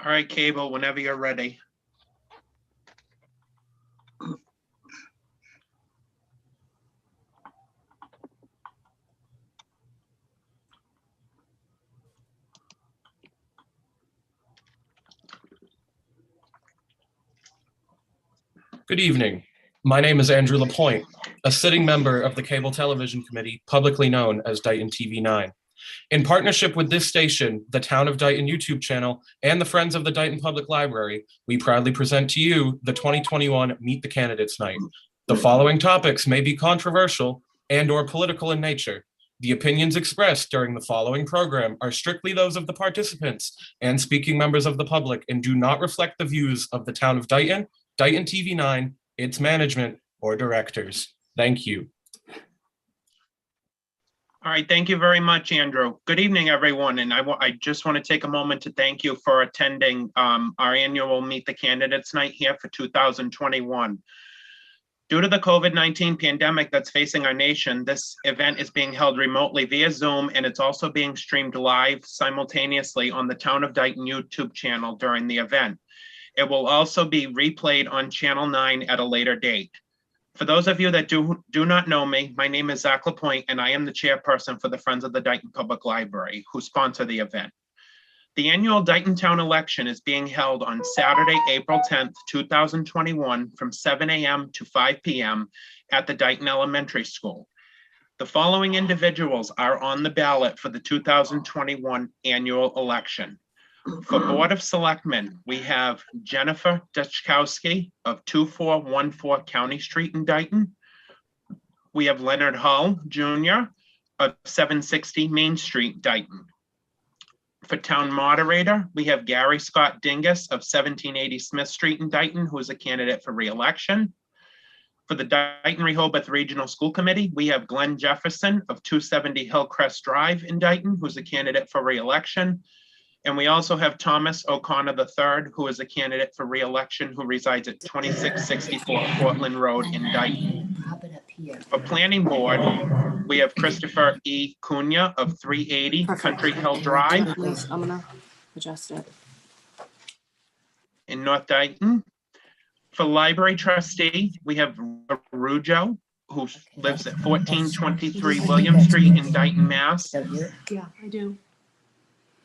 All right, Cable, whenever you're ready. Good evening. My name is Andrew Lapointe, a sitting member of the Cable Television Committee, publicly known as Dighton TV9. In partnership with this station, the Town of Dighton YouTube channel, and the Friends of the Dighton Public Library, we proudly present to you the 2021 Meet the Candidates Night. The following topics may be controversial and/or political in nature. The opinions expressed during the following program are strictly those of the participants and speaking members of the public and do not reflect the views of the Town of Dighton, Dighton TV9, its management, or directors. Thank you. All right, thank you very much, Andrew. Good evening, everyone. And I just want to take a moment to thank you for attending our annual Meet the Candidates Night here for 2021. Due to the COVID-19 pandemic that's facing our nation, this event is being held remotely via Zoom, and it's also being streamed live simultaneously on the Town of Dighton YouTube channel during the event. It will also be replayed on Channel 9 at a later date. For those of you that do not know me, my name is Zach Lapointe, and I am the chairperson for the Friends of the Dighton Public Library, who sponsor the event. The annual Dighton Town election is being held on Saturday, April 10th, 2021, from 7 a.m. to 5 p.m. at the Dighton Elementary School. The following individuals are on the ballot for the 2021 annual election. For Board of Selectmen, we have Jennifer Jackowski of 2414 County Street in Dighton. We have Leonard Hull Jr. of 760 Main Street, Dighton. For Town Moderator, we have Gary Scott Dingus of 1780 Smith Street in Dighton, who is a candidate for re-election. For the Dighton Rehoboth Regional School Committee, we have Glenn Jefferson of 270 Hillcrest Drive in Dighton, who's a candidate for re-election. And we also have Thomas O'Connor III, who is a candidate for re-election, who resides at 2664 Portland Road in Dighton. For Planning Board, we have Christopher E. Cunha of 380 Country Hill Drive. Please, I'm gonna adjust it. In North Dighton. For Library Trustee, we have Rujo, who lives at 1423 William Street in Dighton, Mass. Yeah, I do.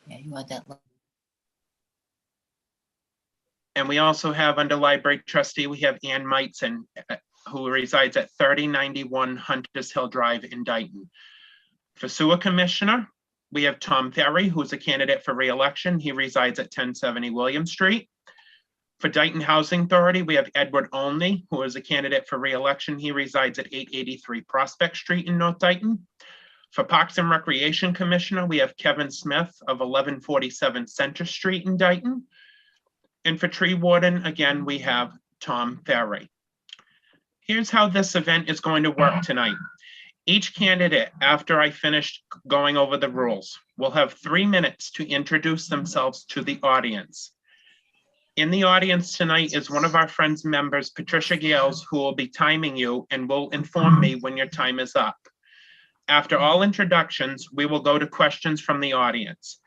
Yeah, you want that. And we also have under Library Trustee, we have Ann Meitzen, who resides at 3091 Hunters Hill Drive in Dighton. For Sewer Commissioner, we have Tom Ferry, who's a candidate for re-election. He resides at 1070 William Street. For Dighton Housing Authority, we have Edward Olney, who is a candidate for re-election. He resides at 883 Prospect Street in North Dighton. For Parks and Recreation Commissioner, we have Kevin Smith of 1147 Center Street in Dighton. And for Tree Warden, again, we have Tom Ferry. Here's how this event is going to work tonight. Each candidate, after I finish going over the rules, will have 3 minutes to introduce themselves to the audience. In the audience tonight is one of our Friends members, Patricia Gales, who will be timing you and will inform me when your time is up. After all introductions, we will go to questions from the audience.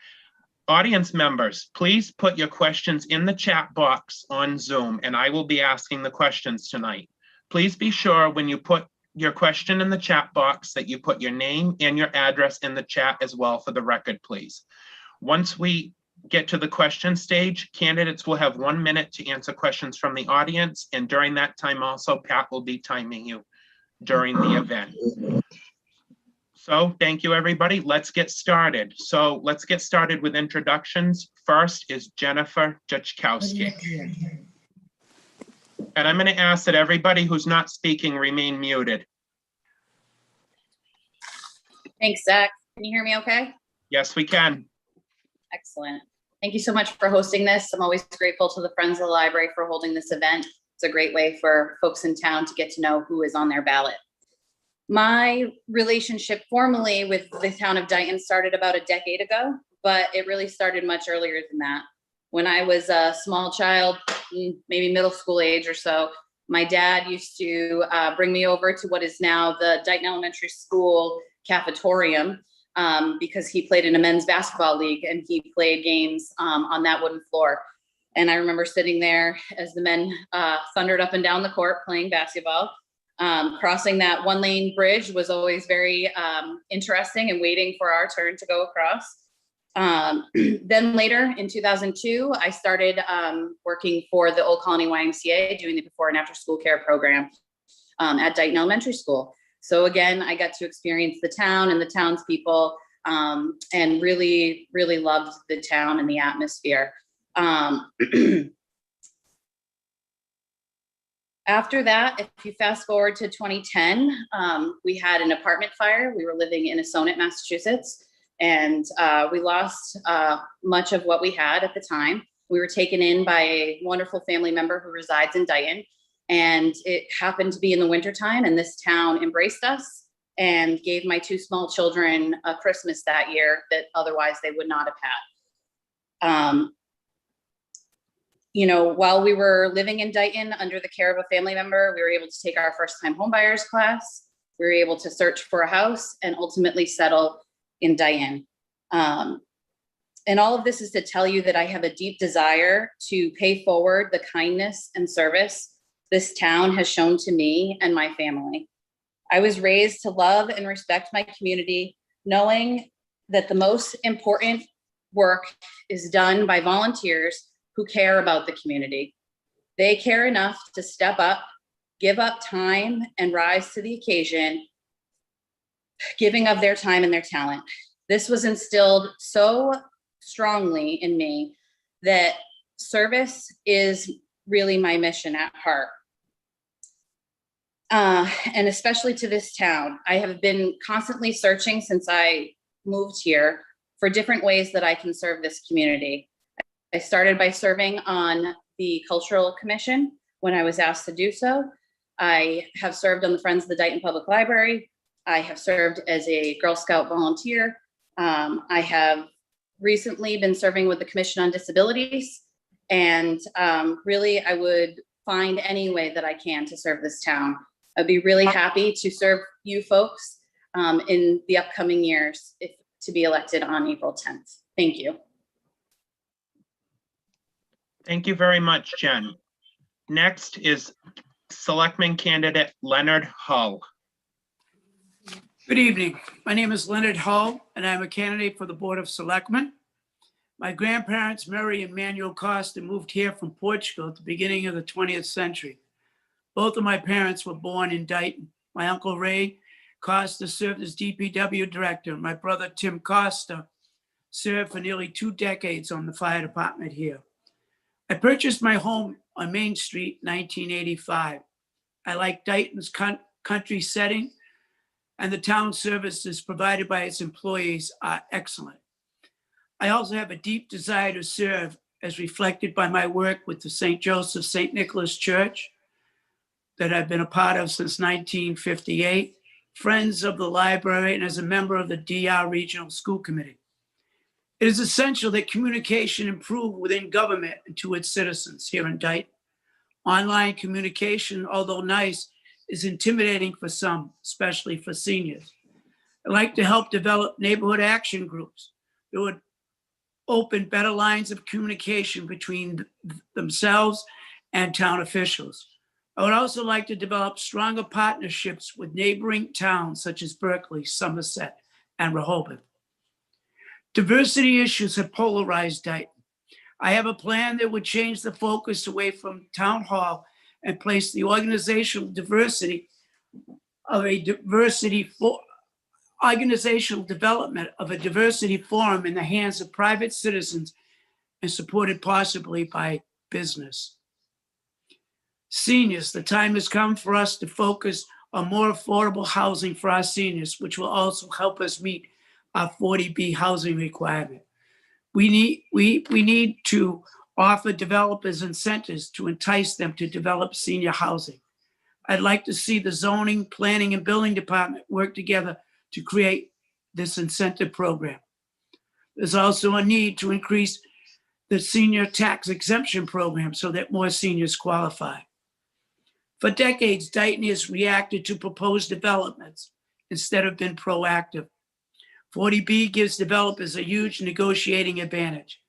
Audience members, please put your questions in the chat box on Zoom, and I will be asking the questions tonight. Please be sure when you put your question in the chat box that you put your name and your address in the chat as well for the record, please. Once we get to the question stage, candidates will have 1 minute to answer questions from the audience, and during that time also, Pat will be timing you during the event. So thank you, everybody. Let's get started. So let's get started with introductions. First is Jennifer Jackowski. And I'm going to ask that everybody who's not speaking remain muted. Thanks, Zach. Can you hear me okay? Yes, we can. Excellent. Thank you so much for hosting this. I'm always grateful to the Friends of the Library for holding this event. It's a great way for folks in town to get to know who is on their ballot. My relationship formally with the town of Dighton started about a decade ago, but it really started much earlier than that. When I was a small child, maybe middle school age or so, my dad used to bring me over to what is now the Dighton Elementary School cafetorium because he played in a men's basketball league and he played games on that wooden floor. And I remember sitting there as the men thundered up and down the court playing basketball. Crossing that one-lane bridge was always very interesting, and waiting for our turn to go across. Then later in 2002, I started working for the Old Colony YMCA, doing the before and after school care program at Dighton Elementary School. So again, I got to experience the town and the townspeople, and really, really loved the town and the atmosphere. After that, if you fast forward to 2010, we had an apartment fire. We were living in Assonet, Massachusetts, and we lost much of what we had at the time. We were taken in by a wonderful family member who resides in Dighton, and it happened to be in the wintertime, and this town embraced us and gave my two small children a Christmas that year that otherwise they would not have had. You know, while we were living in Dighton under the care of a family member, we were able to take our first time homebuyers class. We were able to search for a house and ultimately settle in Dighton. And all of this is to tell you that I have a deep desire to pay forward the kindness and service this town has shown to me and my family. I was raised to love and respect my community, knowing that the most important work is done by volunteers who care about the community. They care enough to step up, give up time, and rise to the occasion, giving of their time and their talent. This was instilled so strongly in me that service is really my mission at heart. And especially to this town. I have been constantly searching since I moved here for different ways that I can serve this community. I started by serving on the Cultural Commission when I was asked to do so. I have served on the Friends of the Dighton Public Library. I have served as a Girl Scout volunteer. I have recently been serving with the Commission on Disabilities. And really, I would find any way that I can to serve this town. I'd be really happy to serve you folks in the upcoming years to be elected on April 10th. Thank you. Thank you very much, Jen. Next is Selectman candidate Leonard Hull. Good evening. My name is Leonard Hull, and I'm a candidate for the Board of Selectmen. My grandparents, Mary and Manuel Costa, moved here from Portugal at the beginning of the 20th century. Both of my parents were born in Dighton. My uncle Ray Costa served as DPW director. My brother Tim Costa served for nearly 2 decades on the fire department here. I purchased my home on Main Street in 1985. I like Dighton's country setting, and the town services provided by its employees are excellent. I also have a deep desire to serve, as reflected by my work with the St. Joseph St. Nicholas Church that I've been a part of since 1958, Friends of the Library, and as a member of the DR Regional School Committee. It is essential that communication improve within government and to its citizens here in Dighton. Online communication, although nice, is intimidating for some, especially for seniors. I'd like to help develop neighborhood action groups that would open better lines of communication between themselves and town officials. I would also like to develop stronger partnerships with neighboring towns such as Berkeley, Somerset, and Rehoboth. Diversity issues have polarized Dighton. I have a plan that would change the focus away from town hall and place the organizational diversity of a organizational development of a diversity forum in the hands of private citizens and supported possibly by business. Seniors, the time has come for us to focus on more affordable housing for our seniors, which will also help us meet our 40B housing requirement. We need to offer developers incentives to entice them to develop senior housing. I'd like to see the zoning, planning, and building department work together to create this incentive program. There's also a need to increase the senior tax exemption program so that more seniors qualify. For decades, Dighton has reacted to proposed developments instead of been proactive. 40B gives developers a huge negotiating advantage.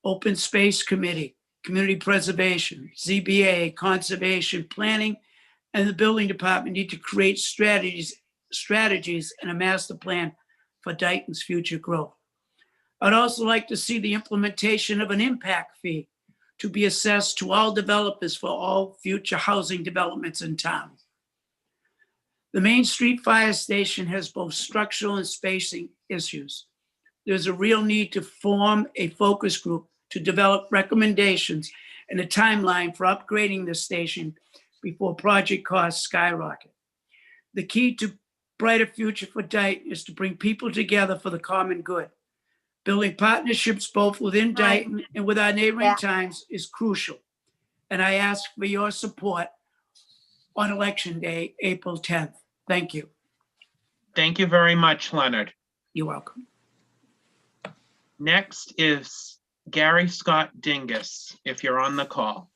Open Space Committee, community preservation, ZBA, conservation, planning, and the building department need to create strategies and a master plan for Dighton's future growth. I'd also like to see the implementation of an impact fee to be assessed to all developers for all future housing developments in town. The Main Street Fire Station has both structural and spacing issues. There's a real need to form a focus group to develop recommendations and a timeline for upgrading the station before project costs skyrocket. The key to brighter future for Dighton is to bring people together for the common good. Building partnerships both within Dighton and with our neighboring towns is crucial. And I ask for your support on Election Day, April 10th. Thank you. Thank you very much, Leonard. You're welcome. Next is Gary Scott Dingus, if you're on the call.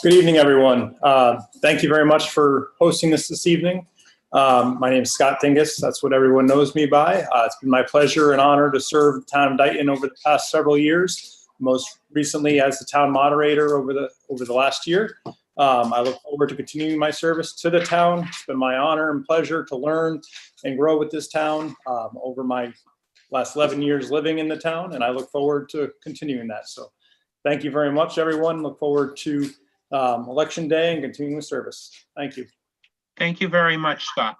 Good evening, everyone. Thank you very much for hosting this evening. My name is Scott Dingus. That's what everyone knows me by. It's been my pleasure and honor to serve the town of Dighton over the past several years, most recently as the town moderator over the last year. I look forward to continuing my service to the town. It's been my honor and pleasure to learn and grow with this town over my last 11 years living in the town, and I look forward to continuing that. So thank you very much, everyone. Look forward to Election Day and continuing the service. Thank you. Thank you very much, Scott.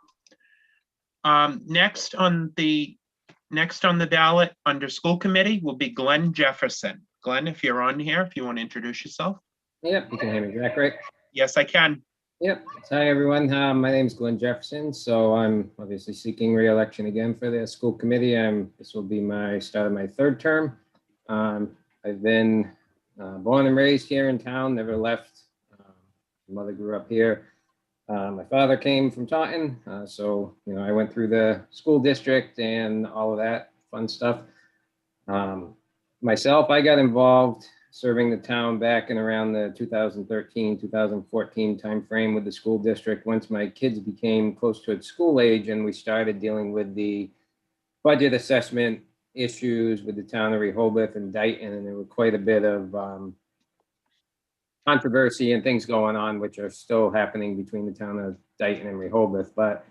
Next on the ballot under school committee will be Glenn Jefferson. Glenn, if you're on here, if you want to introduce yourself. Yep, you can hear me, Jack, right? Yes, I can. Yep. Hi, everyone. My name is Glenn Jefferson. So I'm obviously seeking re-election again for the school committee. This will be my start of my third term. I've been born and raised here in town, never left. My mother grew up here. My father came from Taunton. So, I went through the school district and all of that fun stuff. Myself, I got involved serving the town back in around the 2013, 2014 timeframe with the school district. Once my kids became close to its school age and we started dealing with the budget assessment issues with the town of Rehoboth and Dighton, and there were quite a bit of controversy and things going on, which are still happening between the town of Dighton and Rehoboth. But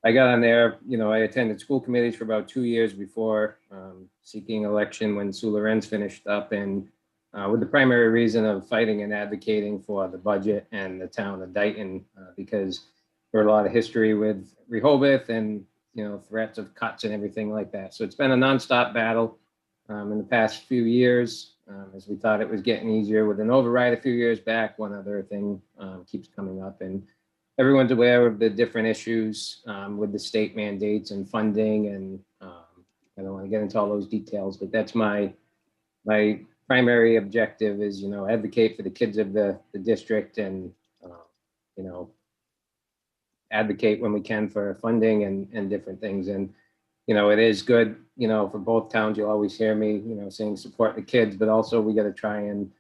I got on there, I attended school committees for about 2 years before seeking election when Sue Lorenz finished up, and with the primary reason of fighting and advocating for the budget and the town of Dighton, because there are a lot of history with Rehoboth and, threats of cuts and everything like that. So it's been a nonstop battle in the past few years, as we thought it was getting easier with an override a few years back. One other thing keeps coming up, and everyone's aware of the different issues with the state mandates and funding. And I don't want to get into all those details, but that's my primary objective is, advocate for the kids of the district and, advocate when we can for funding and different things. And, it is good, for both towns. You'll always hear me, saying support the kids, but also we got to try and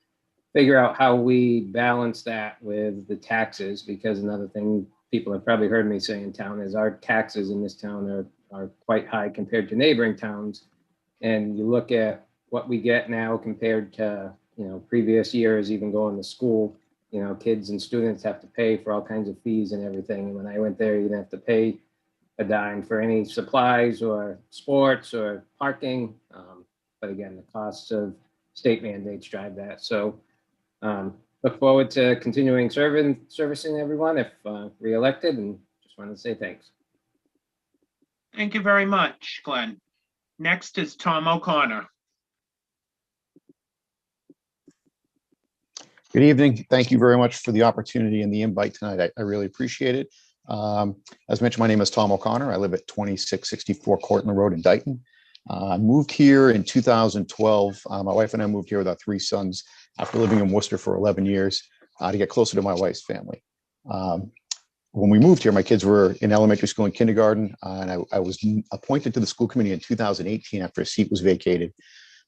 figure out how we balance that with the taxes, because another thing people have probably heard me say in town is our taxes in this town are quite high compared to neighboring towns. And you look at what we get now compared to, previous years, even going to school, kids and students have to pay for all kinds of fees and everything. And when I went there, you didn't have to pay a dime for any supplies or sports or parking. But again, the costs of state mandates drive that. So look forward to continuing servicing everyone if reelected, and just wanted to say thanks. Thank you very much, Glenn. Next is Tom O'Connor. Good evening. Thank you very much for the opportunity and the invite tonight. I really appreciate it. As mentioned, my name is Tom O'Connor. I live at 2664 Cortland Road in Dighton. I moved here in 2012. My wife and I moved here with our 3 sons after living in Worcester for 11 years to get closer to my wife's family. When we moved here, my kids were in elementary school and kindergarten, and I was appointed to the school committee in 2018 after a seat was vacated.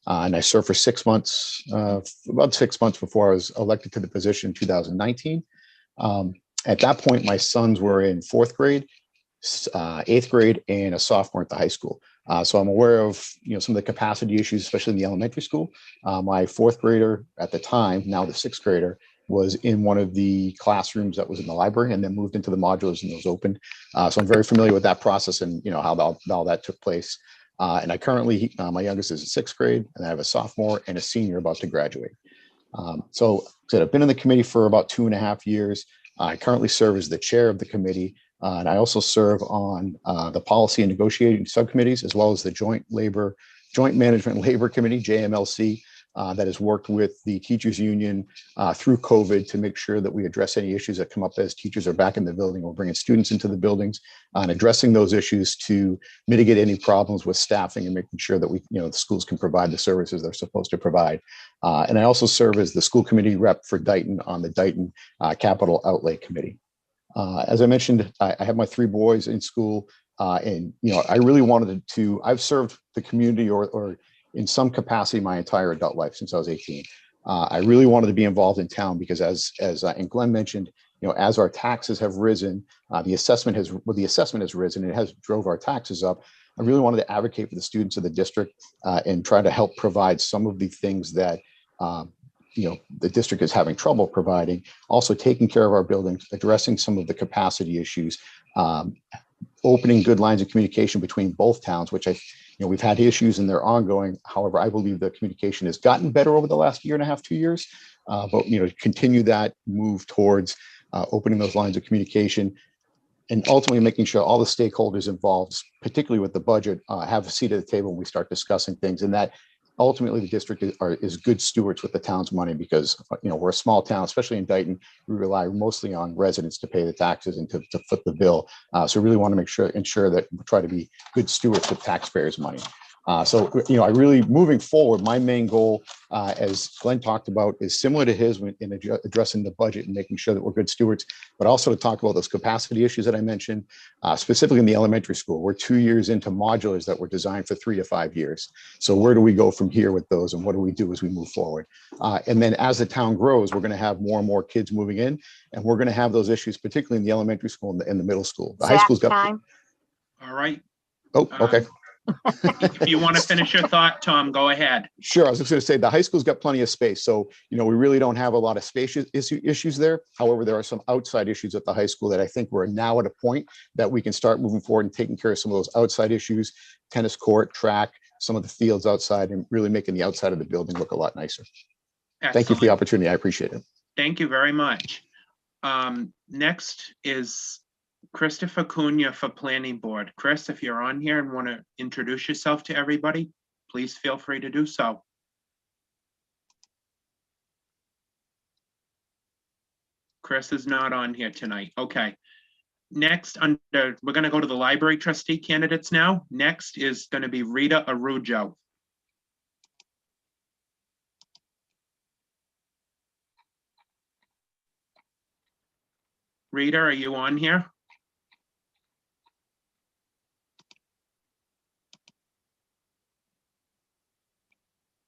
And I served for 6 months, about 6 months before I was elected to the position in 2019. At that point, my sons were in 4th grade, 8th grade, and a sophomore at the high school. So I'm aware of, some of the capacity issues, especially in the elementary school. My fourth grader at the time, now the sixth grader, was in one of the classrooms that was in the library and then moved into the modulars and those opened. So I'm very familiar with that process and, how all that took place. And I currently, my youngest is in sixth grade, and I have a sophomore and a senior about to graduate. So I've been in the committee for about 2.5 years. I currently serve as the chair of the committee, and I also serve on the policy and negotiating subcommittees, as well as the Joint Management and Labor Committee, JMLC, that has worked with the teachers union through COVID to make sure that we address any issues that come up as teachers are back in the building or bringing students into the buildings, and addressing those issues to mitigate any problems with staffing and making sure that the schools can provide the services they're supposed to provide. And I also serve as the school committee rep for Dighton on the Dighton Capital Outlay Committee. As I mentioned, I have my 3 boys in school, and I really wanted to. I've served the community or in some capacity my entire adult life since I was 18. I really wanted to be involved in town because, as and Glenn mentioned, as our taxes have risen, the assessment has risen, and it has drove our taxes up. I really wanted to advocate for the students of the district and try to help provide some of the things that the district is having trouble providing. Also, taking care of our buildings, addressing some of the capacity issues, opening good lines of communication between both towns, which we've had issues and they're ongoing. However, I believe the communication has gotten better over the last 1.5 to 2 years, but continue that move towards opening those lines of communication and ultimately making sure all the stakeholders involved, particularly with the budget, have a seat at the table when we start discussing things, and that ultimately the district is good stewards with the town's money, because we're a small town, especially in Dighton. We rely mostly on residents to pay the taxes and to foot the bill. So we really want to ensure that we try to be good stewards of taxpayers' money. So I really, moving forward, my main goal, as Glenn talked about, is similar to his in addressing the budget and making sure that we're good stewards, but also to talk about those capacity issues that I mentioned, specifically in the elementary school. We're 2 years into modulars that were designed for 3 to 5 years. So where do we go from here with those, and what do we do as we move forward? And then as the town grows, we're going to have more and more kids moving in, and we're going to have those issues, particularly in the elementary school and the middle school. The high school's got time. All right. Oh, okay. If you want to finish your thought, Tom, go ahead. Sure. I was just going to say the high school's got plenty of space. So, we really don't have a lot of space issues there. However, there are some outside issues at the high school that I think we're now at a point that we can start moving forward and taking care of some of those outside issues, tennis court, track, some of the fields outside, and really making the outside of the building look a lot nicer. Excellent. Thank you for the opportunity. I appreciate it. Thank you very much. Next is Christopher Cunha for Planning Board. Chris, if you're on here and want to introduce yourself to everybody, please feel free to do so. Chris is not on here tonight. Okay. Next, we're going to go to the library trustee candidates now. Next is going to be Rita Arujo. Rita, are you on here?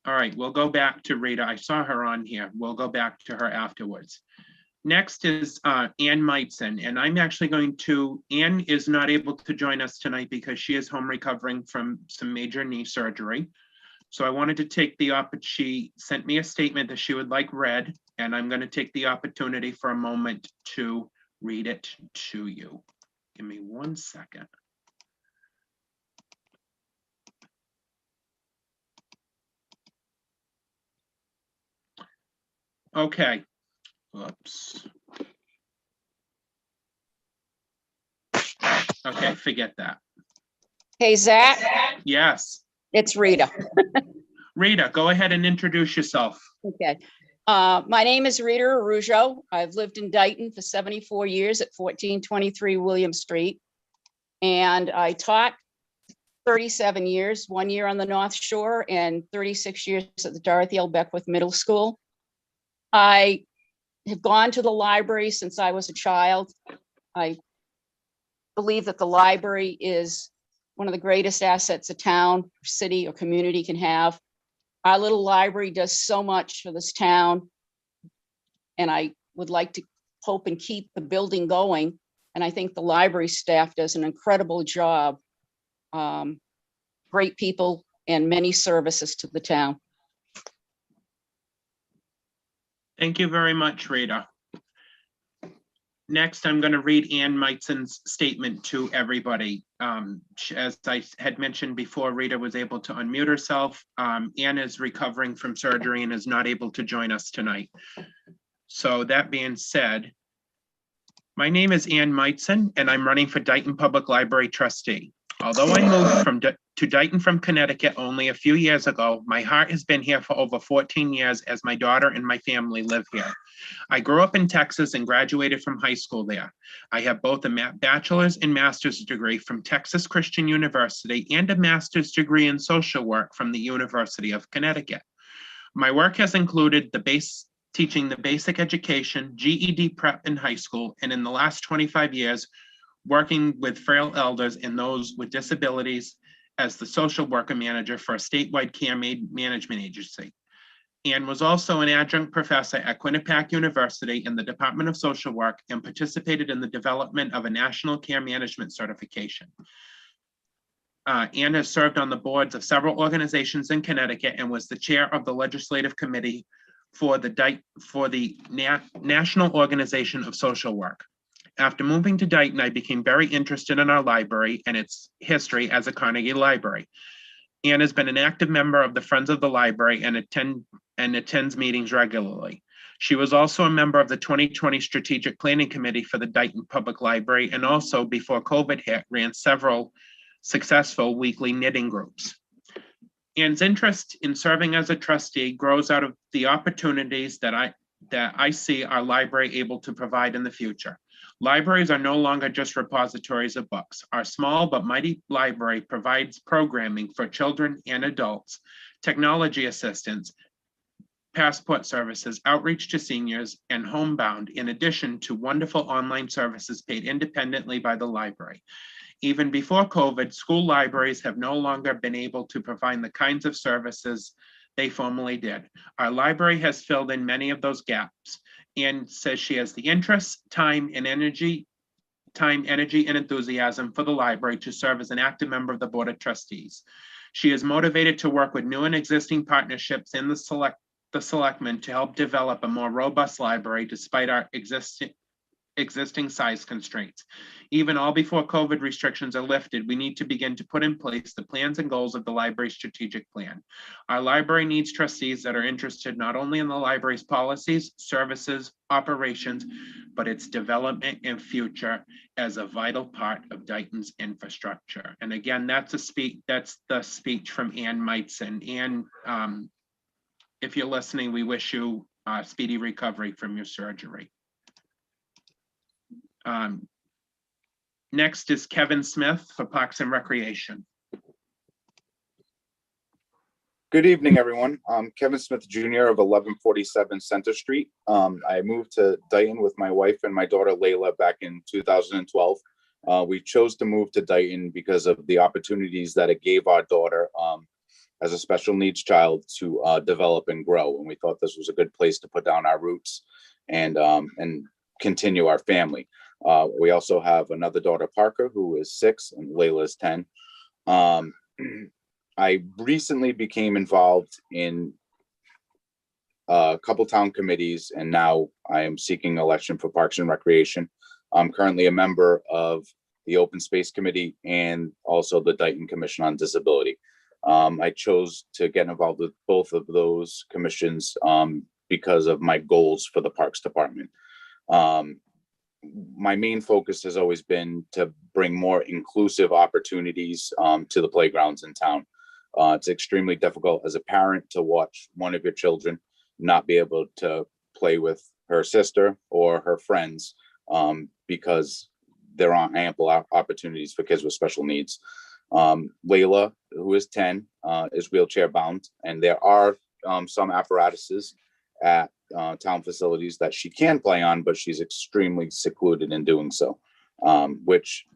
All right, we'll go back to Rita. I saw her on here. We'll go back to her afterwards. Next is Ann Meitzen, and I'm actually Ann is not able to join us tonight because she is home recovering from some major knee surgery. So I wanted to take she sent me a statement that she would like read, and I'm going to take the opportunity for a moment to read it to you. Give me 1 second. Okay. Whoops. Okay, forget that. Hey, Zach, Yes. it's Rita. Rita, go ahead and introduce yourself. Okay. My name is Rita Arujo. I've lived in Dighton for 74 years at 1423 William Street. And I taught 37 years, 1 year on the North Shore and 36 years at the Dorothy L. Beckwith Middle School. I have gone to the library since I was a child. I believe that the library is one of the greatest assets a town, city, or community can have. Our little library does so much for this town, and I would like to hope and keep the building going. And I think the library staff does an incredible job great people and many services to the town. Thank you very much, Rita. Next, I'm going to read Ann Meitzen's statement to everybody. As I had mentioned before, Rita was able to unmute herself. Ann is recovering from surgery and is not able to join us tonight. So that being said, my name is Ann Meitzen, and I'm running for Dighton Public Library trustee. Although I moved to Dighton from Connecticut only a few years ago, my heart has been here for over 14 years as my daughter and my family live here. I grew up in Texas and graduated from high school there. I have both a bachelor's and master's degree from Texas Christian University and a master's degree in social work from the University of Connecticut. My work has included teaching the basic education, GED prep in high school, and in the last 25 years, working with frail elders and those with disabilities as the social worker manager for a statewide care management agency. Ann was also an adjunct professor at Quinnipiac University in the Department of Social Work and participated in the development of a national care management certification. Ann has served on the boards of several organizations in Connecticut and was the chair of the legislative committee for the National Organization of Social Work. After moving to Dighton, I became very interested in our library and its history as a Carnegie Library. Ann has been an active member of the Friends of the Library and attends meetings regularly. She was also a member of the 2020 Strategic Planning Committee for the Dighton Public Library, and also, before COVID hit, ran several successful weekly knitting groups. Ann's interest in serving as a trustee grows out of the opportunities that I see our library able to provide in the future. Libraries are no longer just repositories of books. Our small but mighty library provides programming for children and adults, technology assistance, passport services, outreach to seniors, and homebound, in addition to wonderful online services paid independently by the library. Even before COVID, school libraries have no longer been able to provide the kinds of services they formerly did. Our library has filled in many of those gaps. Ann says she has the interest, time, energy, and enthusiasm for the library to serve as an active member of the Board of Trustees. She is motivated to work with new and existing partnerships in the selectmen to help develop a more robust library despite our existing size constraints. Even all before COVID restrictions are lifted, we need to begin to put in place the plans and goals of the library's strategic plan. Our library needs trustees that are interested not only in the library's policies, services, operations, but its development and future as a vital part of Dighton's infrastructure. And again, that's the speech from Ann Meitzen. Ann, if you're listening, we wish you speedy recovery from your surgery. Next is Kevin Smith for Parks and Recreation. Good evening, everyone. I'm Kevin Smith Jr. of 1147 Center Street. I moved to Dighton with my wife and my daughter Layla back in 2012. We chose to move to Dighton because of the opportunities that it gave our daughter as a special needs child to develop and grow. And we thought this was a good place to put down our roots and continue our family. We also have another daughter, Parker, who is 6, and Layla is 10. I recently became involved in a couple town committees, and now I am seeking election for Parks and Recreation. I'm currently a member of the Open Space Committee and also the Dighton Commission on Disability. I chose to get involved with both of those commissions because of my goals for the Parks Department. My main focus has always been to bring more inclusive opportunities to the playgrounds in town. It's extremely difficult as a parent to watch one of your children not be able to play with her sister or her friends because there aren't ample opportunities for kids with special needs. Layla, who is 10, is wheelchair bound, and there are some apparatuses at town facilities that she can play on, but she's extremely secluded in doing so, which,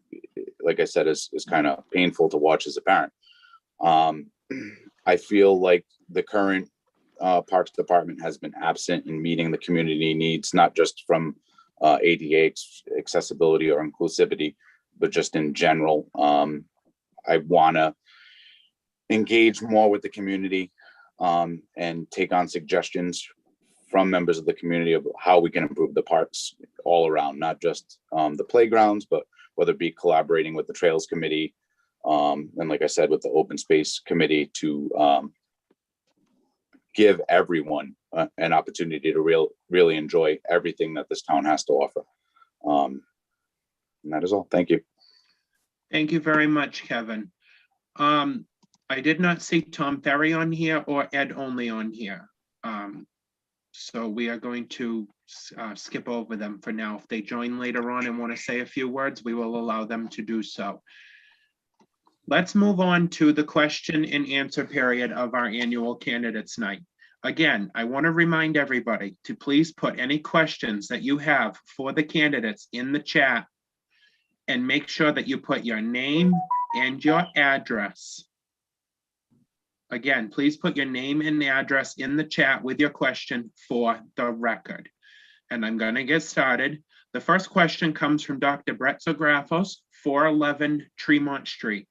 like I said, is kind of painful to watch as a parent. I feel like the current Parks Department has been absent in meeting the community needs, not just from ADA accessibility or inclusivity, but just in general. I want to engage more with the community and take on suggestions from members of the community of how we can improve the parks all around, not just the playgrounds, but whether it be collaborating with the Trails Committee, and like I said, with the Open Space Committee to give everyone an opportunity to really enjoy everything that this town has to offer. And that is all. Thank you. Thank you very much, Kevin. I did not see Tom Ferry on here or Ed Only on here. So we are going to skip over them for now. If they join later on and want to say a few words, we will allow them to do so. Let's move on to the question and answer period of our annual candidates night. Again, I want to remind everybody to please put any questions that you have for the candidates in the chat and make sure that you put your name and your address. Again, please put your name and address in the chat with your question for the record. And I'm going to get started. The first question comes from Dr. Brett Zagrafos, 411 Tremont Street.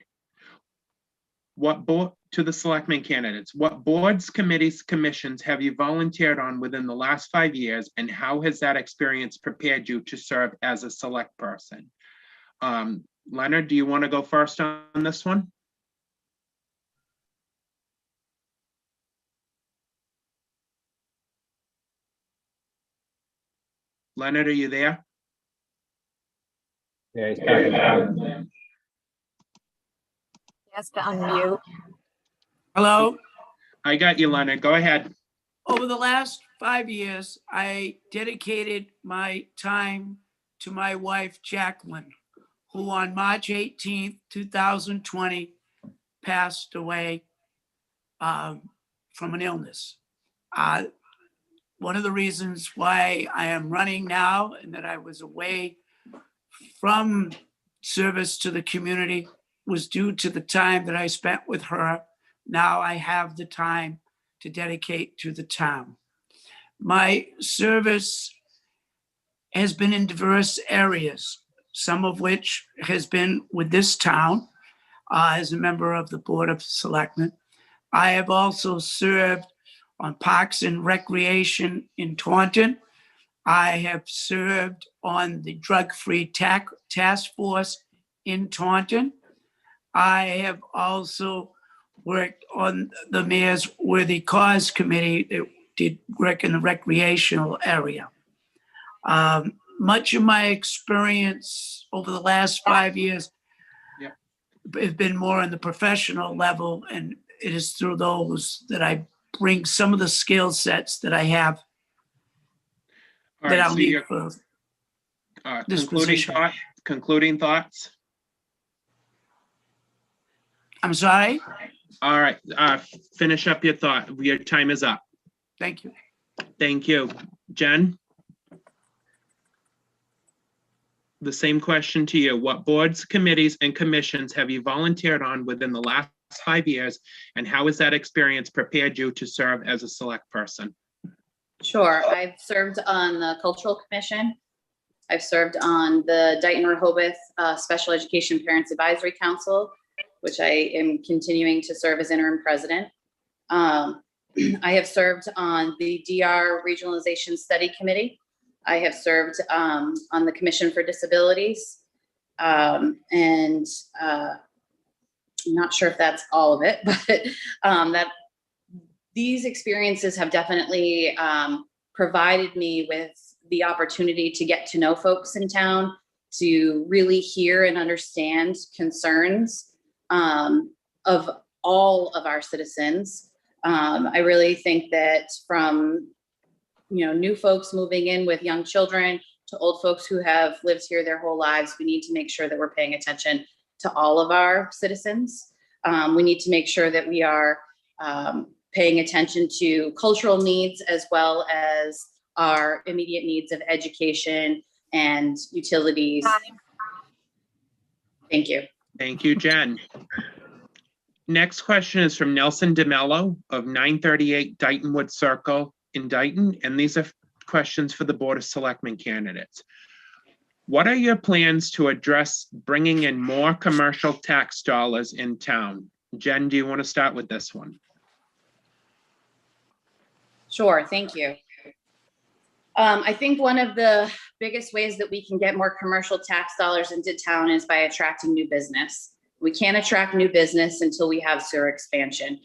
To the selectmen candidates, what boards, committees, commissions have you volunteered on within the last 5 years, and how has that experience prepared you to serve as a select person? Leonard, do you want to go first on this one? Leonard, are you there? Yeah, he's talking. Yes, to unmute. Hello. I got you, Leonard. Go ahead. Over the last 5 years, I dedicated my time to my wife, Jacqueline, who on March 18th, 2020, passed away from an illness. One of the reasons why I am running now and that I was away from service to the community was due to the time that I spent with her. Now I have the time to dedicate to the town. My service has been in diverse areas, some of which has been with this town as a member of the Board of Selectmen. I have also served on Parks and Recreation in Taunton. I have served on the Drug-Free Task Force in Taunton. I have also worked on the Mayor's Worthy Cause Committee that did work in the recreational area. Much of my experience over the last 5 years has been more on the professional level, and it is through those that I bring some of the skill sets that I have that I'll need for this position. Concluding thoughts? I'm sorry? All right, finish up your thought. Your time is up. Thank you. Thank you. Jen? The same question to you. What boards, committees, and commissions have you volunteered on within the last 5 years, and how has that experience prepared you to serve as a select person? Sure. I've served on the Cultural Commission. I've served on the Dighton Rehoboth Special Education Parents Advisory Council, which I am continuing to serve as interim president. I have served on the DR Regionalization Study Committee. I have served on the Commission for Disabilities. And I'm not sure if that's all of it, but these experiences have definitely provided me with the opportunity to get to know folks in town, to really hear and understand concerns of all of our citizens. I really think that from new folks moving in with young children to old folks who have lived here their whole lives, we need to make sure that we're paying attention to all of our citizens. We need to make sure that we are paying attention to cultural needs as well as our immediate needs of education and utilities. Thank you. Thank you, Jen. Next question is from Nelson DeMello of 938 Dightonwood Circle in Dighton, and these are questions for the Board of Selectmen candidates. What are your plans to address bringing in more commercial tax dollars in town? Jen, do you want to start with this one? Sure, thank you. I think one of the biggest ways that we can get more commercial tax dollars into town is by attracting new business. We can't attract new business until we have sewer expansion.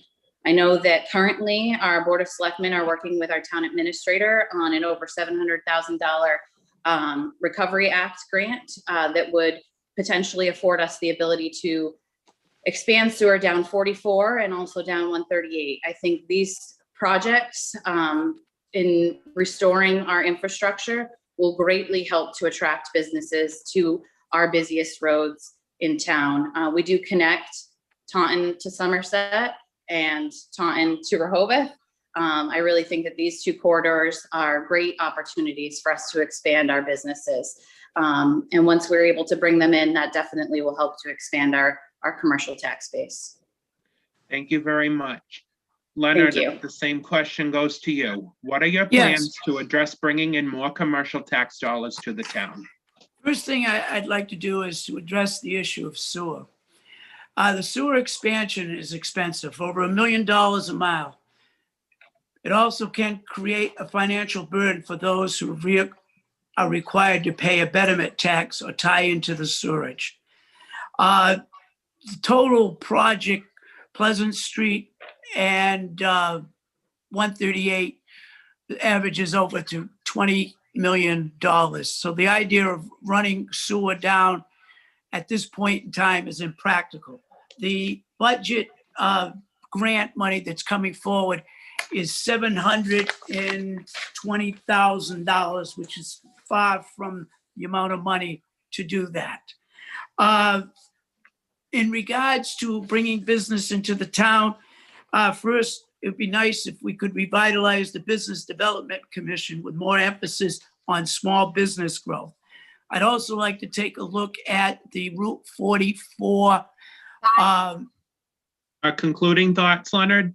I know that currently our Board of Selectmen are working with our town administrator on an over $700,000 Recovery Act grant that would potentially afford us the ability to expand sewer down 44 and also down 138. I think these projects in restoring our infrastructure will greatly help to attract businesses to our busiest roads in town. We do connect Taunton to Somerset and Taunton to Rehoboth. I really think that these two corridors are great opportunities for us to expand our businesses. And once we're able to bring them in, that definitely will help to expand our commercial tax base. Thank you very much. Leonard, you. the same question goes to you. What are your Yes. plans to address bringing in more commercial tax dollars to the town? First thing I'd like to do is to address the issue of sewer. The sewer expansion is expensive, over $1 million a mile. It also can create a financial burden for those who are required to pay a betterment tax or tie into the sewerage. The total project, Pleasant Street and 138, averages over to $20 million. So the idea of running sewer down at this point in time is impractical. The budget grant money that's coming forward is $720,000, which is far from the amount of money to do that. In regards to bringing business into the town, first, it'd be nice if we could revitalize the Business Development Commission with more emphasis on small business growth. I'd also like to take a look at the Route 44. Concluding thoughts, Leonard?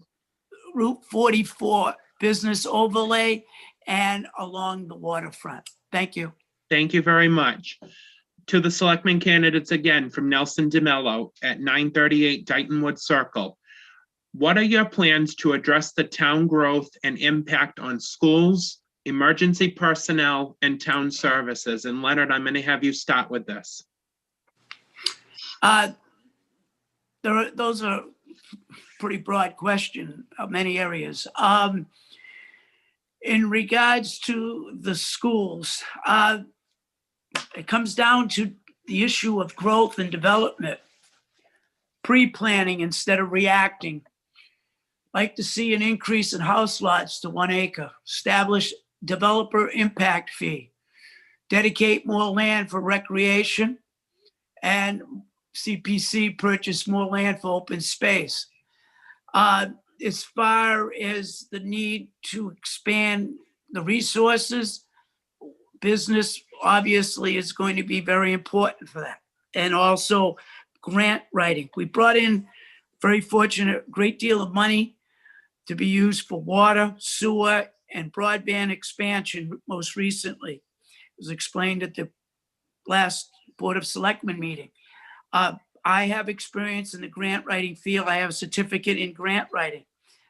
Route 44 business overlay and along the waterfront. Thank you. Thank you very much. To the selectmen candidates again from Nelson DeMello at 938 Dighton Wood Circle. What are your plans to address the town growth and impact on schools, emergency personnel, and town services? And Leonard, I'm going to have you start with this. Those are pretty broad question of many areas. In regards to the schools, it comes down to the issue of growth and development, pre-planning instead of reacting. Like to see an increase in house lots to 1 acre, establish developer impact fee, dedicate more land for recreation, and CPC purchase more land for open space. As far as the need to expand the resources, business obviously is going to be very important for that. And also grant writing. We brought in, very fortunate, great deal of money to be used for water, sewer, and broadband expansion most recently. It was explained at the last Board of Selectmen meeting. I have experience in the grant writing field. I have a certificate in grant writing.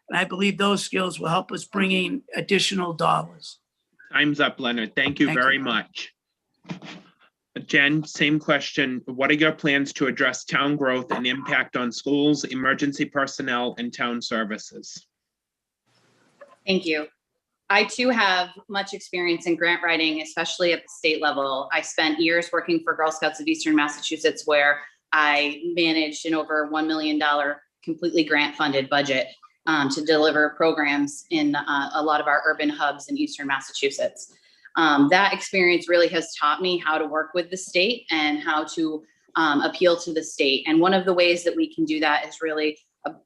And I believe those skills will help us bring in additional dollars. Time's up, Leonard. Thank you very much. Jen, same question. What are your plans to address town growth and impact on schools, emergency personnel, and town services? Thank you. I too have much experience in grant writing, especially at the state level. I spent years working for Girl Scouts of Eastern Massachusetts, where I managed an over $1 million completely grant-funded budget to deliver programs in a lot of our urban hubs in Eastern Massachusetts. That experience really has taught me how to work with the state and how to appeal to the state. And one of the ways that we can do that is really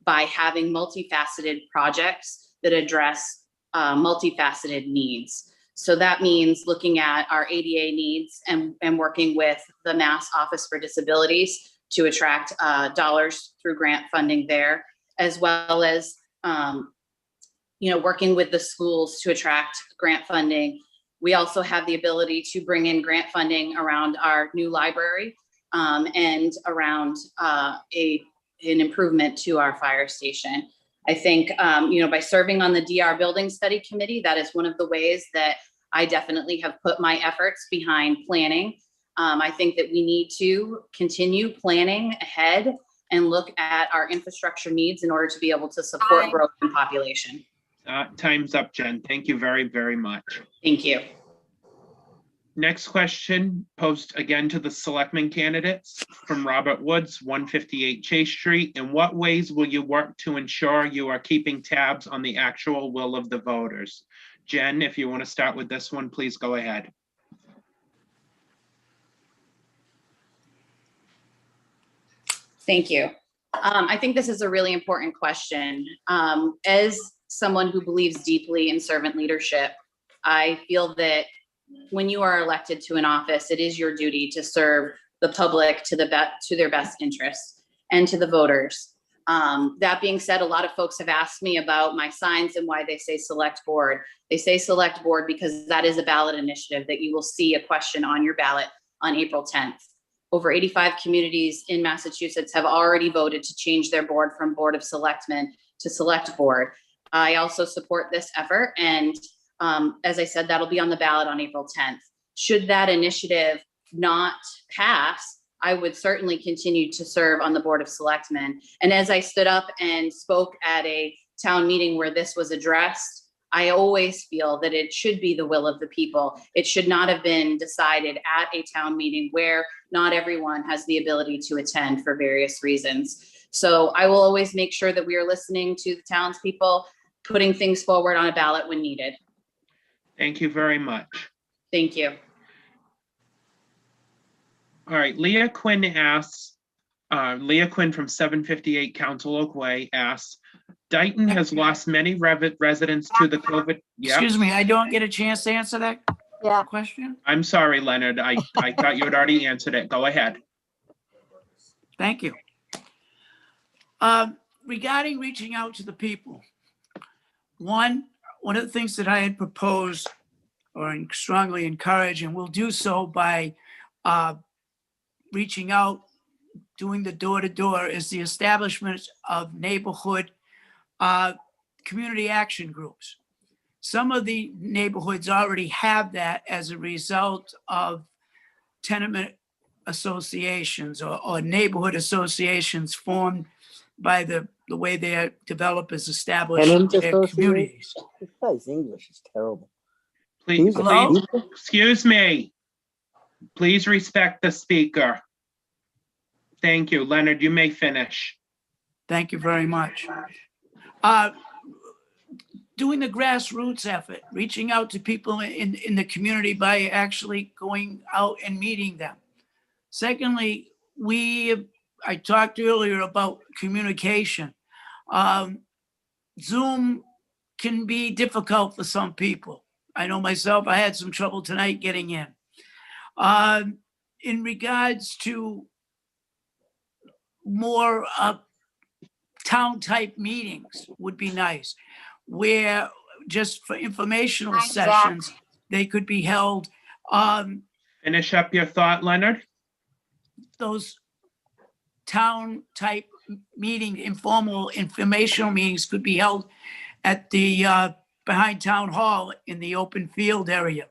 by having multifaceted projects that address multifaceted needs. So that means looking at our ADA needs and working with the Mass Office for Disabilities to attract dollars through grant funding there, as well as working with the schools to attract grant funding. We also have the ability to bring in grant funding around our new library and around a an improvement to our fire station. I think, by serving on the DR Building Study Committee, that is one of the ways that I definitely have put my efforts behind planning. I think that we need to continue planning ahead and look at our infrastructure needs in order to be able to support growth in population. Time's up, Jen. Thank you very, very much. Thank you. Next question posed again to the selectmen candidates from Robert Woods, 158 Chase Street. In what ways will you work to ensure you are keeping tabs on the actual will of the voters? Jen, if you want to start with this one, please go ahead. Thank you. I think this is a really important question. As someone who believes deeply in servant leadership, I feel that when you are elected to an office, it is your duty to serve the public to their best interests and to the voters. That being said, a lot of folks have asked me about my signs and why they say select board. They say select board because that is a ballot initiative that you will see a question on your ballot on April 10th. Over 85 communities in Massachusetts have already voted to change their board from Board of Selectmen to Select Board. I also support this effort, and as I said, that'll be on the ballot on April 10th. Should that initiative not pass, I would certainly continue to serve on the Board of Selectmen. And as I stood up and spoke at a town meeting where this was addressed, I always feel that it should be the will of the people. It should not have been decided at a town meeting where not everyone has the ability to attend for various reasons. So I will always make sure that we are listening to the townspeople, putting things forward on a ballot when needed. Thank you very much. Thank you. All right, Leah Quinn asks, Leah Quinn from 758 Council Oak Way asks, Dighton has lost many residents to the COVID. Yeah. Excuse me, I don't get a chance to answer that question? I'm sorry, Leonard. I thought you had already answered it. Go ahead. Thank you. Regarding reaching out to the people, one of the things that I had proposed or strongly encourage, and will do so by reaching out, doing the door-to-door, is the establishment of neighborhood community action groups. Some of the neighborhoods already have that as a result of tenement associations or neighborhood associations formed by the way their developers establish their communities. This guy's English is terrible. Please, Hello? excuse me. Please respect the speaker. Thank you. Leonard, you may finish. Thank you very much. Doing the grassroots effort, reaching out to people in the community by actually going out and meeting them. Secondly, I talked earlier about communication. Zoom can be difficult for some people. I know myself, I had some trouble tonight getting in. In regards to more town-type meetings would be nice, where just for informational sessions, they could be held. Finish up your thought, Leonard. Those town-type meeting, informal informational meetings could be held at the behind Town Hall in the open field area.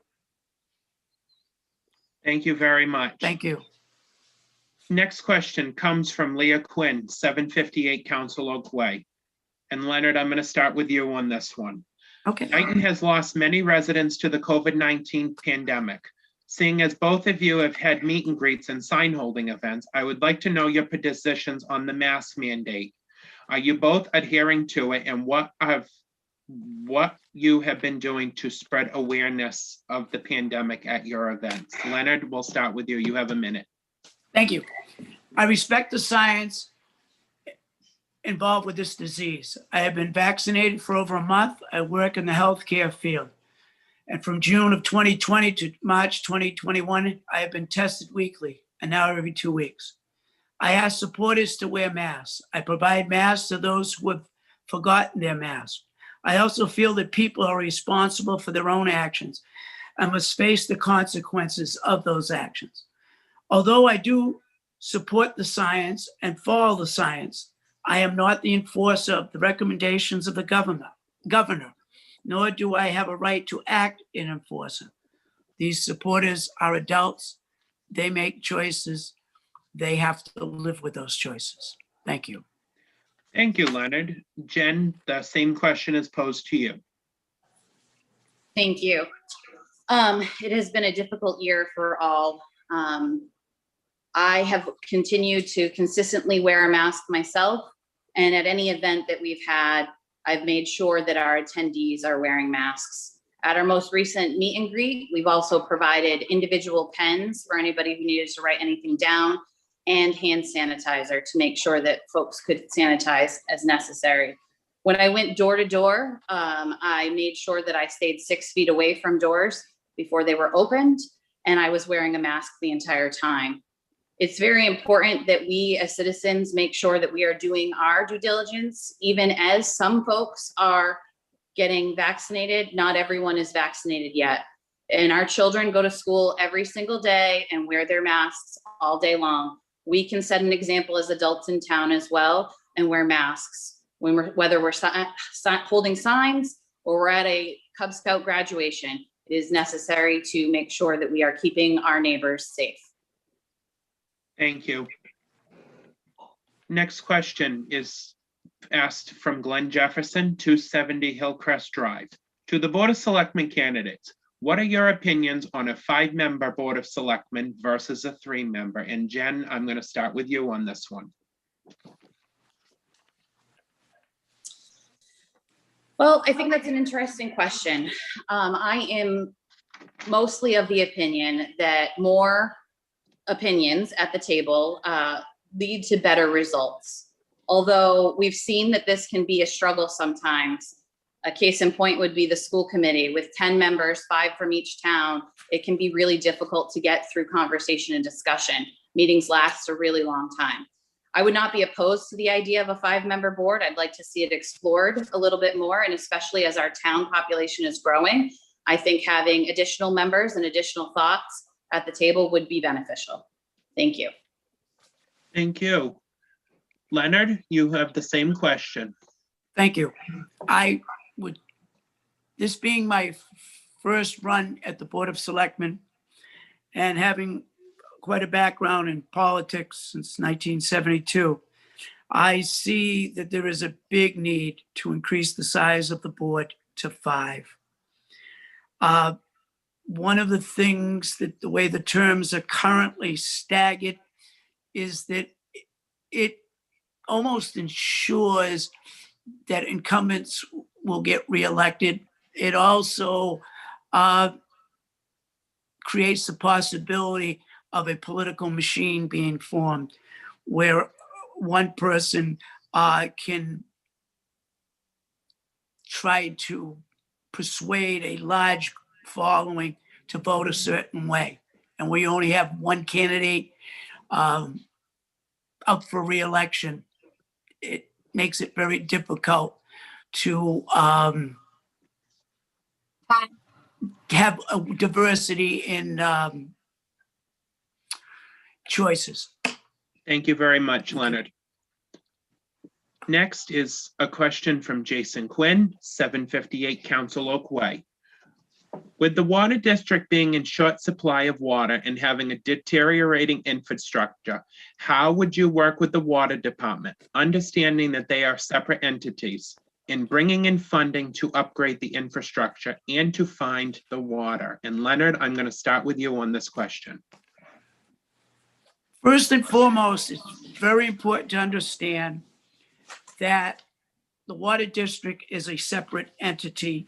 Thank you very much. Thank you. Next question comes from Leah Quinn, 758 Council Oak Way. And Leonard, I'm going to start with you on this one. Okay. Dighton has lost many residents to the COVID-19 pandemic. Seeing as both of you have had meet and greets and sign holding events, I would like to know your positions on the mask mandate. Are you both adhering to it, and what you have been doing to spread awareness of the pandemic at your events? Leonard, we'll start with you. You have a minute. Thank you. I respect the science involved with this disease. I have been vaccinated for over a month. I work in the healthcare field. And from June of 2020 to March 2021, I have been tested weekly and now every 2 weeks. I ask supporters to wear masks. I provide masks to those who have forgotten their masks. I also feel that people are responsible for their own actions and must face the consequences of those actions. Although I do support the science and follow the science, I am not the enforcer of the recommendations of the governor, nor do I have a right to act in enforcer. These supporters are adults. They make choices. They have to live with those choices. Thank you. Thank you, Leonard. Jen, the same question is posed to you. Thank you. It has been a difficult year for all. I have continued to consistently wear a mask myself, and at any event that we've had, I've made sure that our attendees are wearing masks. At our most recent meet and greet, we've also provided individual pens for anybody who needed to write anything down, and hand sanitizer to make sure that folks could sanitize as necessary. When I went door to door, I made sure that I stayed 6 feet away from doors before they were opened, and I was wearing a mask the entire time. It's very important that we as citizens make sure that we are doing our due diligence, even as some folks are getting vaccinated. Not everyone is vaccinated yet. And our children go to school every single day and wear their masks all day long. We can set an example as adults in town as well and wear masks whether we're holding signs or we're at a Cub Scout graduation. It is necessary to make sure that we are keeping our neighbors safe. Thank you. Next question is asked from Glenn Jefferson, 270 Hillcrest Drive. To the Board of Selectmen candidates, what are your opinions on a 5-member Board of Selectmen versus a 3-member? And Jen, I'm going to start with you on this one. Well, I think that's an interesting question. I am mostly of the opinion that more opinions at the table lead to better results. Although we've seen that this can be a struggle sometimes. A case in point would be the school committee with 10 members, 5 from each town. It can be really difficult to get through conversation and discussion. Meetings last a really long time. I would not be opposed to the idea of a 5-member board. I'd like to see it explored a little bit more, and especially as our town population is growing, I think having additional members and additional thoughts at the table would be beneficial. Thank you. Thank you. Leonard, you have the same question. Thank you. This being my first run at the Board of Selectmen and having quite a background in politics since 1972, I see that there is a big need to increase the size of the board to 5. One of the things that the way the terms are currently staggered is that it almost ensures that incumbents will get reelected. It also creates the possibility of a political machine being formed where one person can try to persuade a large following to vote a certain way. And we only have one candidate up for re-election. It makes it very difficult to have a diversity in choices. Thank you very much, Leonard. Next is a question from Jason Quinn, 758 Council Oak Way. With the water district being in short supply of water and having a deteriorating infrastructure, how would you work with the water department, understanding that they are separate entities, in bringing in funding to upgrade the infrastructure and to find the water? And Leonard, I'm going to start with you on this question. First and foremost, it's very important to understand that the water district is a separate entity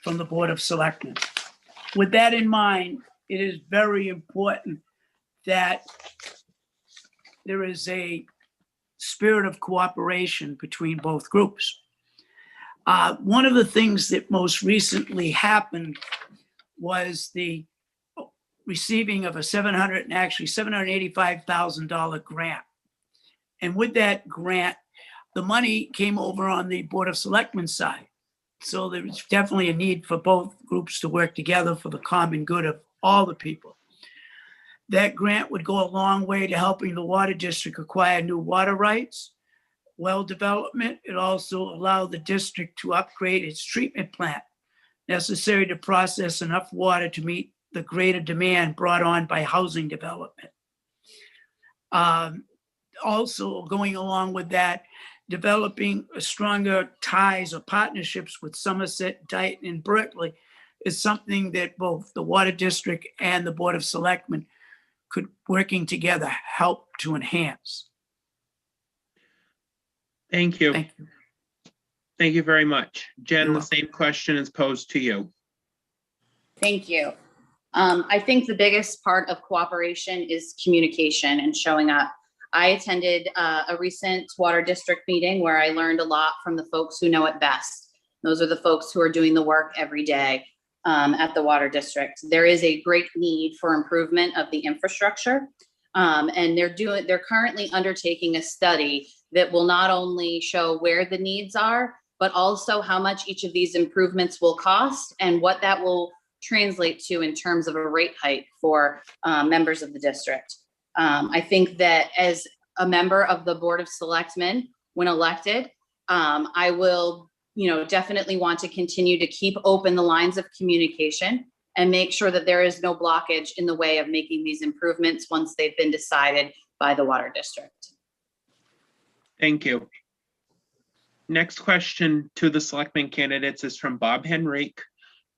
from the Board of Selectmen. With that in mind, it is very important that there is a spirit of cooperation between both groups. One of the things that most recently happened was the receiving of a $785,000 grant. And with that grant, the money came over on the Board of Selectmen side. So there's definitely a need for both groups to work together for the common good of all the people. That grant would go a long way to helping the water district acquire new water rights, well development. It also allowed the district to upgrade its treatment plant necessary to process enough water to meet the greater demand brought on by housing development. Also, going along with that, developing stronger ties or partnerships with Somerset, Dighton, and Berkeley is something that both the Water District and the Board of Selectmen could, working together, help to enhance. Thank you. Thank you. Thank you very much. Jen, You're the welcome. same question is posed to you. Thank you. I think the biggest part of cooperation is communication and showing up. I attended a recent water district meeting where I learned a lot from the folks who know it best. Those are the folks who are doing the work every day at the water district. There is a great need for improvement of the infrastructure. And they're currently undertaking a study that will not only show where the needs are, but also how much each of these improvements will cost and what that will translate to in terms of a rate hike for members of the district. I think that as a member of the Board of Selectmen, when elected, I will, definitely want to continue to keep open the lines of communication and make sure that there is no blockage in the way of making these improvements once they've been decided by the Water District. Thank you. Next question to the selectmen candidates is from Bob Henrique,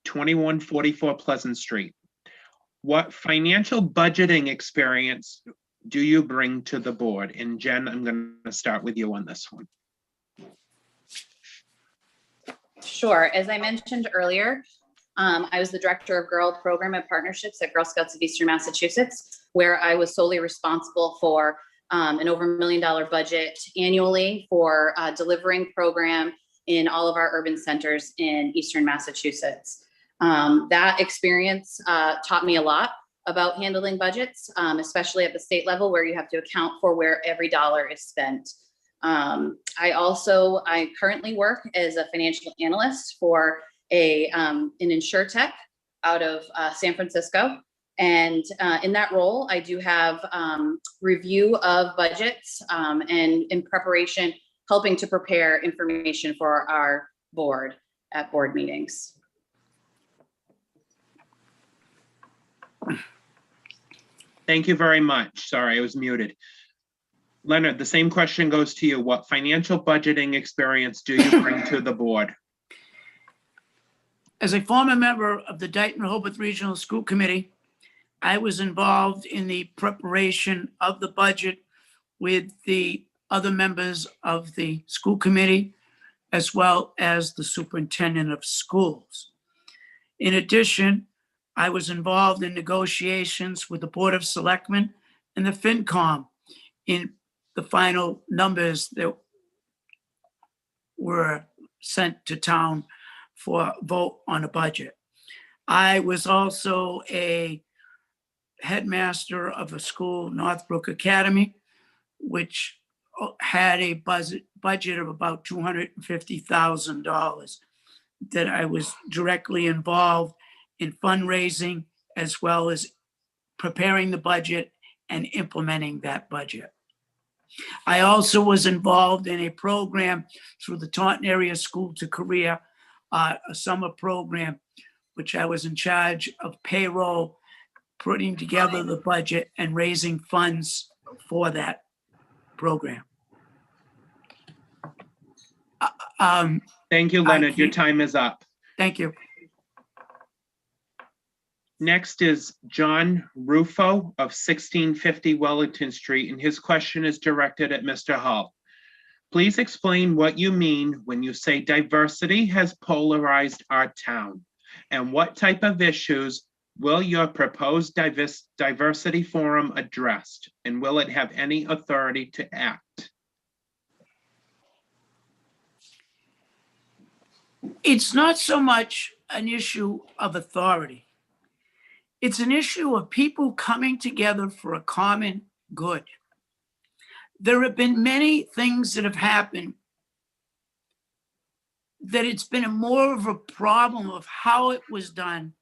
2144 Pleasant Street. What financial budgeting experience do you bring to the board? And Jen, I'm going to start with you on this one. Sure. As I mentioned earlier, I was the director of Girl Program and Partnerships at Girl Scouts of Eastern Massachusetts, where I was solely responsible for an over $1 million budget annually for delivering program in all of our urban centers in Eastern Massachusetts. That experience taught me a lot about handling budgets, especially at the state level where you have to account for where every dollar is spent. I currently work as a financial analyst for an insurtech out of San Francisco. And in that role, I do have review of budgets and in preparation, helping to prepare information for our board at board meetings. Thank you very much. Sorry, I was muted. Leonard, the same question goes to you. What financial budgeting experience do you bring to the board? As a former member of the Dighton Rehoboth Regional School Committee, I was involved in the preparation of the budget with the other members of the school committee, as well as the superintendent of schools. In addition, I was involved in negotiations with the Board of Selectmen and the FinCom in the final numbers that were sent to town for vote on a budget. I was also a headmaster of a school, Northbrook Academy, which had a budget of about $250,000 that I was directly involved in fundraising, as well as preparing the budget and implementing that budget. I also was involved in a program through the Taunton Area School to Career, a summer program, which I was in charge of payroll, putting together the budget and raising funds for that program. Thank you, Leonard. Your time is up. Thank you. Next is John Ruffo of 1650 Wellington Street, and his question is directed at Mr. Hull. Please explain what you mean when you say diversity has polarized our town, and what type of issues will your proposed diversity forum address, and will it have any authority to act? It's not so much an issue of authority. It's an issue of people coming together for a common good. There have been many things that have happened that it's been more of a problem of how it was done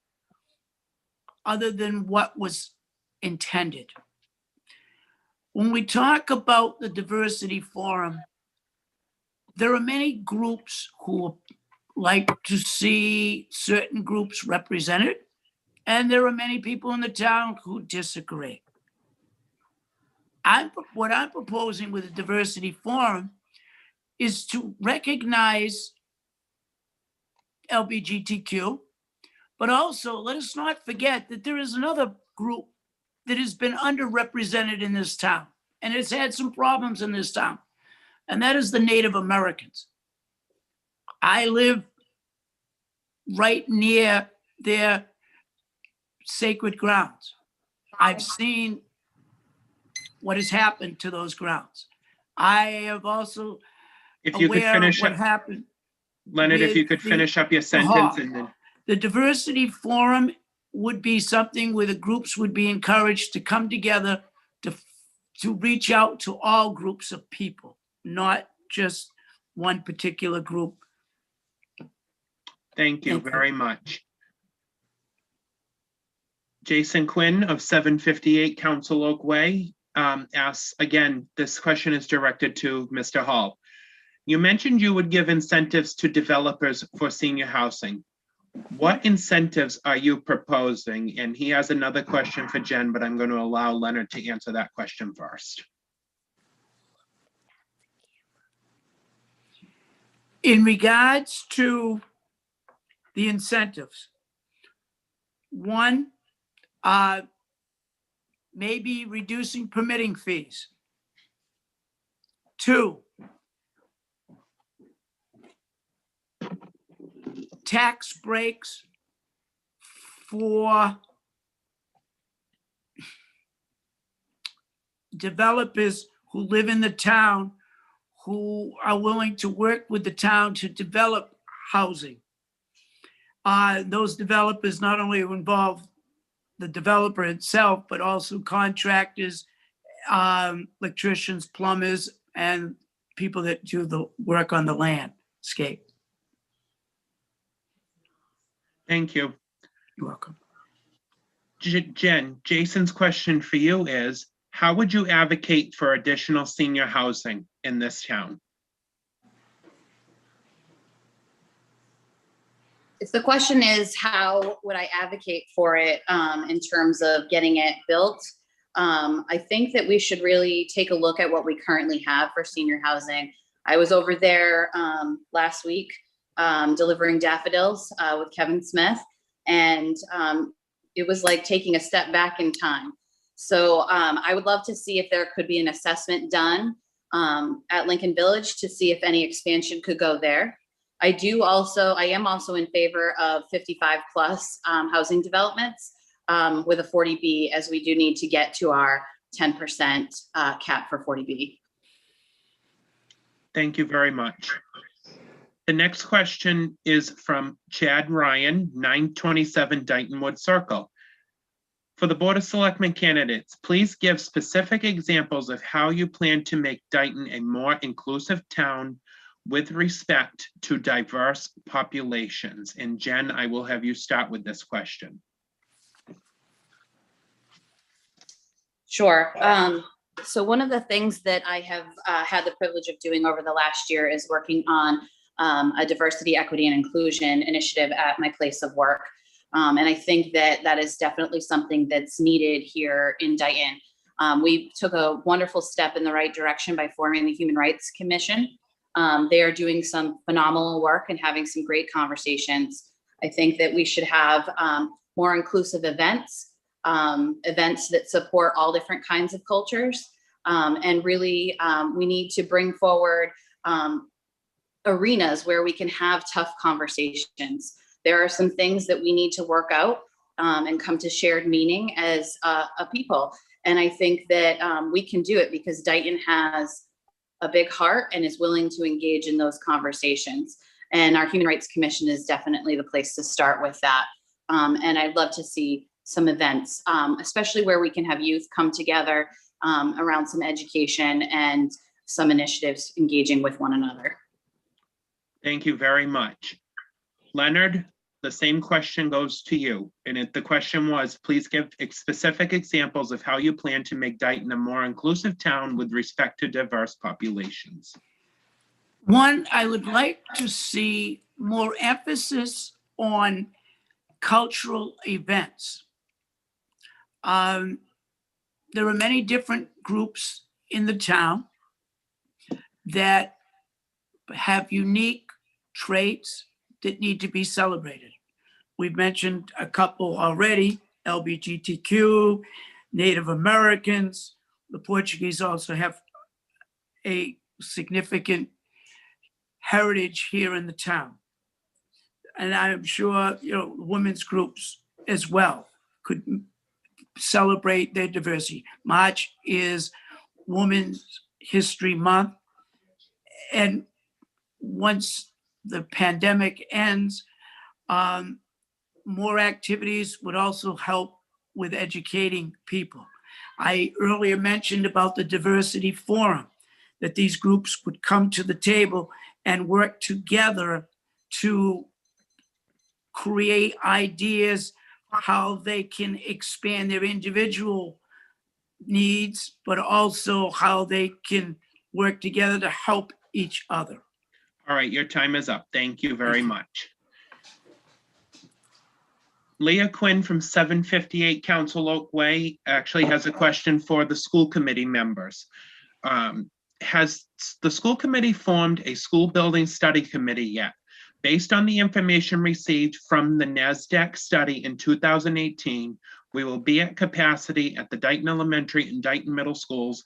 other than what was intended. When we talk about the diversity forum, there are many groups who like to see certain groups represented, and there are many people in the town who disagree. What I'm proposing with the diversity forum is to recognize LGBTQ, but also let us not forget that there is another group that has been underrepresented in this town, and it's had some problems in this town, and that is the Native Americans. I live right near their sacred grounds. I've seen what has happened to those grounds. I have also If you could aware of finish what up, happened. Leonard, if you could with the finish up your sentence Hall. and then, The diversity forum would be something where the groups would be encouraged to come together to reach out to all groups of people, not just one particular group. thank you Thank you. very much. Jason Quinn of 758 Council Oak Way asks, again, this question is directed to Mr. Hall. You mentioned you would give incentives to developers for senior housing. What incentives are you proposing? And he has another question for Jen, but I'm going to allow Leonard to answer that question first. In regards to the incentives, one, maybe reducing permitting fees. Two, tax breaks for developers who live in the town who are willing to work with the town to develop housing. Those developers not only involve the developer itself, but also contractors, electricians, plumbers, and people that do the work on the landscape. Thank you. You're welcome. Jen, Jason's question for you is, how would you advocate for additional senior housing in this town? If the question is, how would I advocate for it in terms of getting it built? I think that we should really take a look at what we currently have for senior housing. I was over there last week delivering daffodils with Kevin Smith, and it was like taking a step back in time. So I would love to see if there could be an assessment done at Lincoln Village to see if any expansion could go there. I am also in favor of 55 plus housing developments with a 40B, as we do need to get to our 10% cap for 40B. Thank you very much. The next question is from Chad Ryan, 927 Dighton Wood Circle. For the Board of Selectmen candidates, please give specific examples of how you plan to make Dighton a more inclusive town with respect to diverse populations. And Jen, I will have you start with this question. Sure. So one of the things that I have had the privilege of doing over the last year is working on a diversity, equity, and inclusion initiative at my place of work. And I think that that is definitely something that's needed here in Dighton. We took a wonderful step in the right direction by forming the Human Rights Commission. They are doing some phenomenal work and having some great conversations. I think that we should have more inclusive events that support all different kinds of cultures. And really, we need to bring forward arenas where we can have tough conversations. There are some things that we need to work out and come to shared meaning as a people. And I think that we can do it because Dighton has a big heart and is willing to engage in those conversations. And our Human Rights Commission is definitely the place to start with that. And I'd love to see some events, especially where we can have youth come together around some education and some initiatives engaging with one another. Thank you very much. Leonard, the same question goes to you. And the question was, please give specific examples of how you plan to make Dighton a more inclusive town with respect to diverse populations. One, I would like to see more emphasis on cultural events. There are many different groups in the town that have unique traits that need to be celebrated. We've mentioned a couple already, LGBTQ, Native Americans. The Portuguese also have a significant heritage here in the town. And I'm sure, women's groups as well could celebrate their diversity. March is Women's History Month. And once the pandemic ends, more activities would also help with educating people. I earlier mentioned about the diversity forum, that these groups would come to the table and work together to create ideas how they can expand their individual needs, but also how they can work together to help each other. All right, your time is up. Thank you very much. Leah Quinn from 758 Council Oak Way actually has a question for the school committee members. Has the school committee formed a school building study committee yet? Based on the information received from the NASDAQ study in 2018, we will be at capacity at the Dighton Elementary and Dighton Middle Schools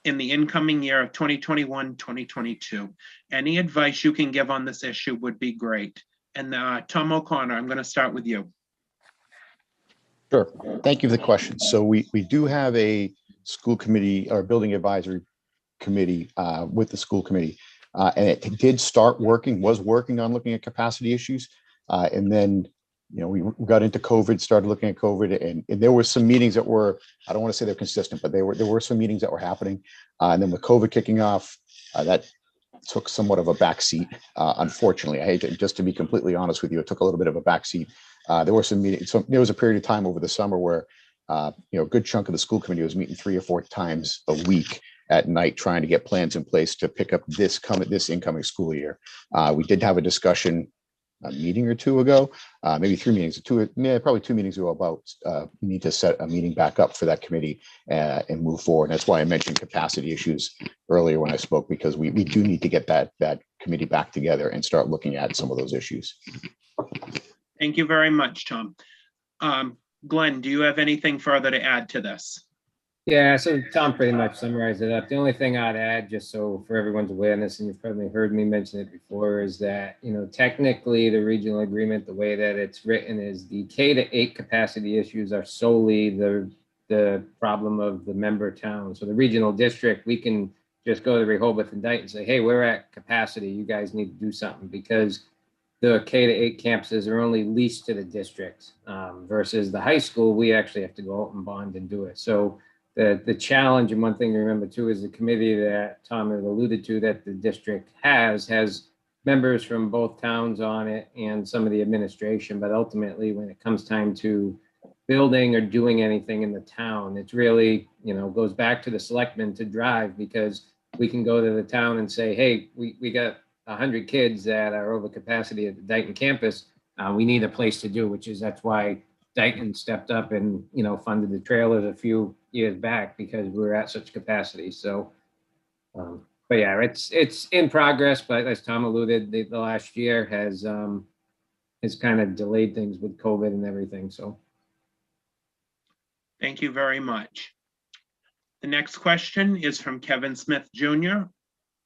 in the incoming year of 2021-2022. Any advice you can give on this issue would be great. And Tom O'Connor, I'm going to start with you. Sure. Thank you for the question. So we do have a school committee or building advisory committee with the school committee. And it did start working, was working on looking at capacity issues. And then, we got into COVID, started looking at COVID, and there were some meetings that were, I don't want to say they're consistent, but there were some meetings that were happening. And then with COVID kicking off, that took somewhat of a backseat. Unfortunately, I hate to, just to be completely honest with you, it took a little bit of a backseat. There were some meetings. So there was a period of time over the summer where, a good chunk of the school committee was meeting 3 or 4 times a week at night, trying to get plans in place to pick up this incoming school year. We did have a discussion a meeting or two ago, maybe 3 meetings, probably 2 meetings ago about we need to set a meeting back up for that committee and move forward. And that's why I mentioned capacity issues earlier when I spoke, because we do need to get that committee back together and start looking at some of those issues. Thank you very much, Tom. Glenn, do you have anything further to add to this? Yeah, so Tom pretty much summarized it up. The only thing I'd add, just so for everyone's awareness, and you've probably heard me mention it before, is that, technically the regional agreement, the way that it's written is the K-8 capacity issues are solely the problem of the member town. So the regional district, we can just go to Rehoboth and Dighton and say, hey, we're at capacity. You guys need to do something, because the K-8 campuses are only leased to the district versus the high school. We actually have to go out and bond and do it. So the challenge, and one thing to remember too, is the committee that Tom had alluded to that the district has members from both towns on it and some of the administration. But ultimately, when it comes time to building or doing anything in the town, it's really, goes back to the selectmen to drive, because we can go to the town and say, hey, we got 100 kids that are over capacity at the Dighton campus. We need a place to do, that's why Dighton stepped up and, funded the trailers a few years back, because we were at such capacity. So, but yeah, it's in progress, but as Tom alluded, the last year has kind of delayed things with COVID and everything, so. Thank you very much. The next question is from Kevin Smith Jr.,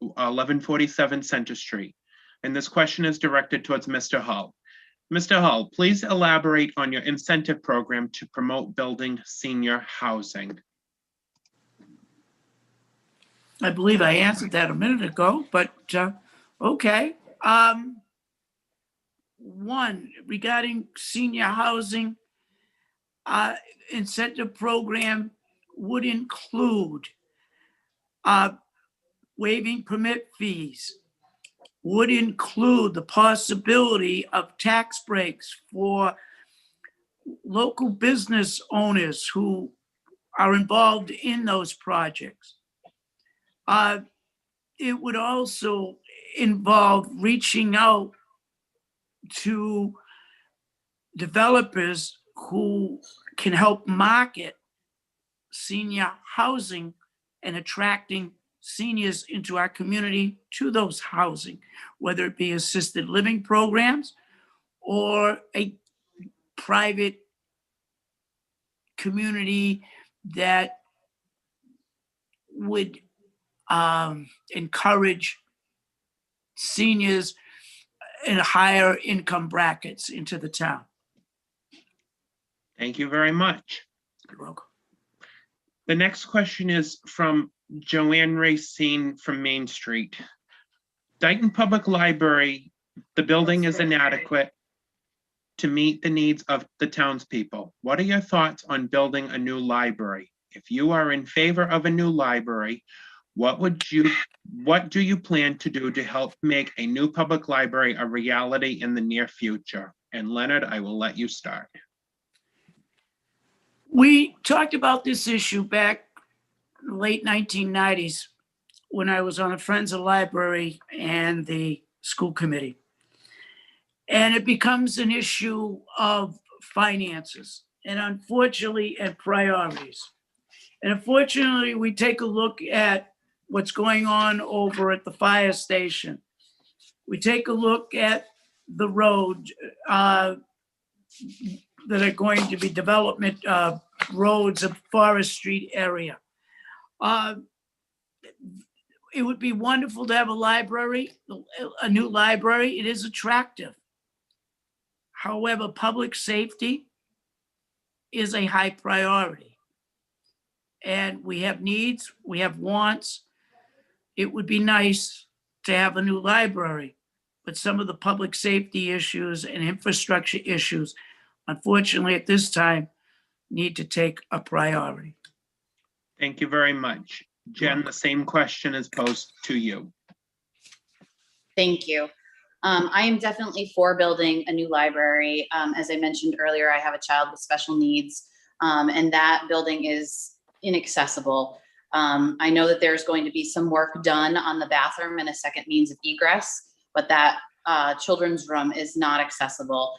1147 Center Street. And this question is directed towards Mr. Hull. Mr. Hull, please elaborate on your incentive program to promote building senior housing. I believe I answered that a minute ago, but okay. One, regarding senior housing, incentive program would include waiving permit fees, would include the possibility of tax breaks for local business owners who are involved in those projects. It would also involve reaching out to developers who can help market senior housing and attracting seniors into our community to those housing, whether it be assisted living programs or a private community that would encourage seniors in higher income brackets into the town. Thank you very much. You're welcome. The next question is from Joanne Racine from Main Street. Dighton Public Library, the building is inadequate to meet the needs of the townspeople. What are your thoughts on building a new library? If you are in favor of a new library, what do you plan to do to help make a new public library a reality in the near future? And Leonard, I will let you start. We talked about this issue back in the late 1990s when I was on the Friends of the Library and the school committee. And it becomes an issue of finances and unfortunately and priorities. And unfortunately, we take a look at what's going on over at the fire station. We take a look at the road that are going to be development roads of Forest Street area. It would be wonderful to have a library, a new library. It is attractive. However, public safety is a high priority. And we have needs, we have wants. It would be nice to have a new library, but some of the public safety issues and infrastructure issues, unfortunately at this time, need to take a priority. Thank you very much. Jen, the same question is posed to you. Thank you. I am definitely for building a new library. As I mentioned earlier, I have a child with special needs, and that building is inaccessible. I know that there's going to be some work done on the bathroom and a second means of egress, but that children's room is not accessible.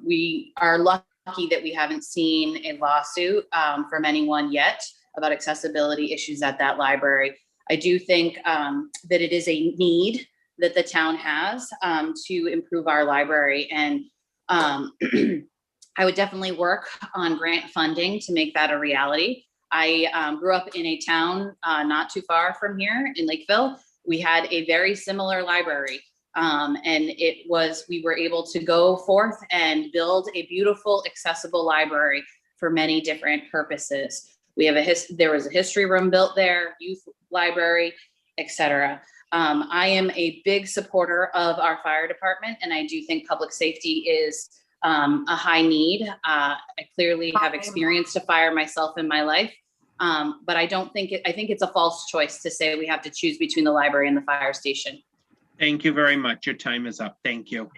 We are lucky that we haven't seen a lawsuit from anyone yet about accessibility issues at that library. I do think that it is a need that the town has to improve our library. And I would definitely work on grant funding to make that a reality. I grew up in a town not too far from here in Lakeville. We had a very similar library. And we were able to go forth and build a beautiful, accessible library for many different purposes. We have there was a history room built there, youth library, etc. I am a big supporter of our fire department, and I do think public safety is a high need. I clearly have experienced a fire myself in my life, but I think it's a false choice to say we have to choose between the library and the fire station. Thank you very much. Your time is up. Thank you.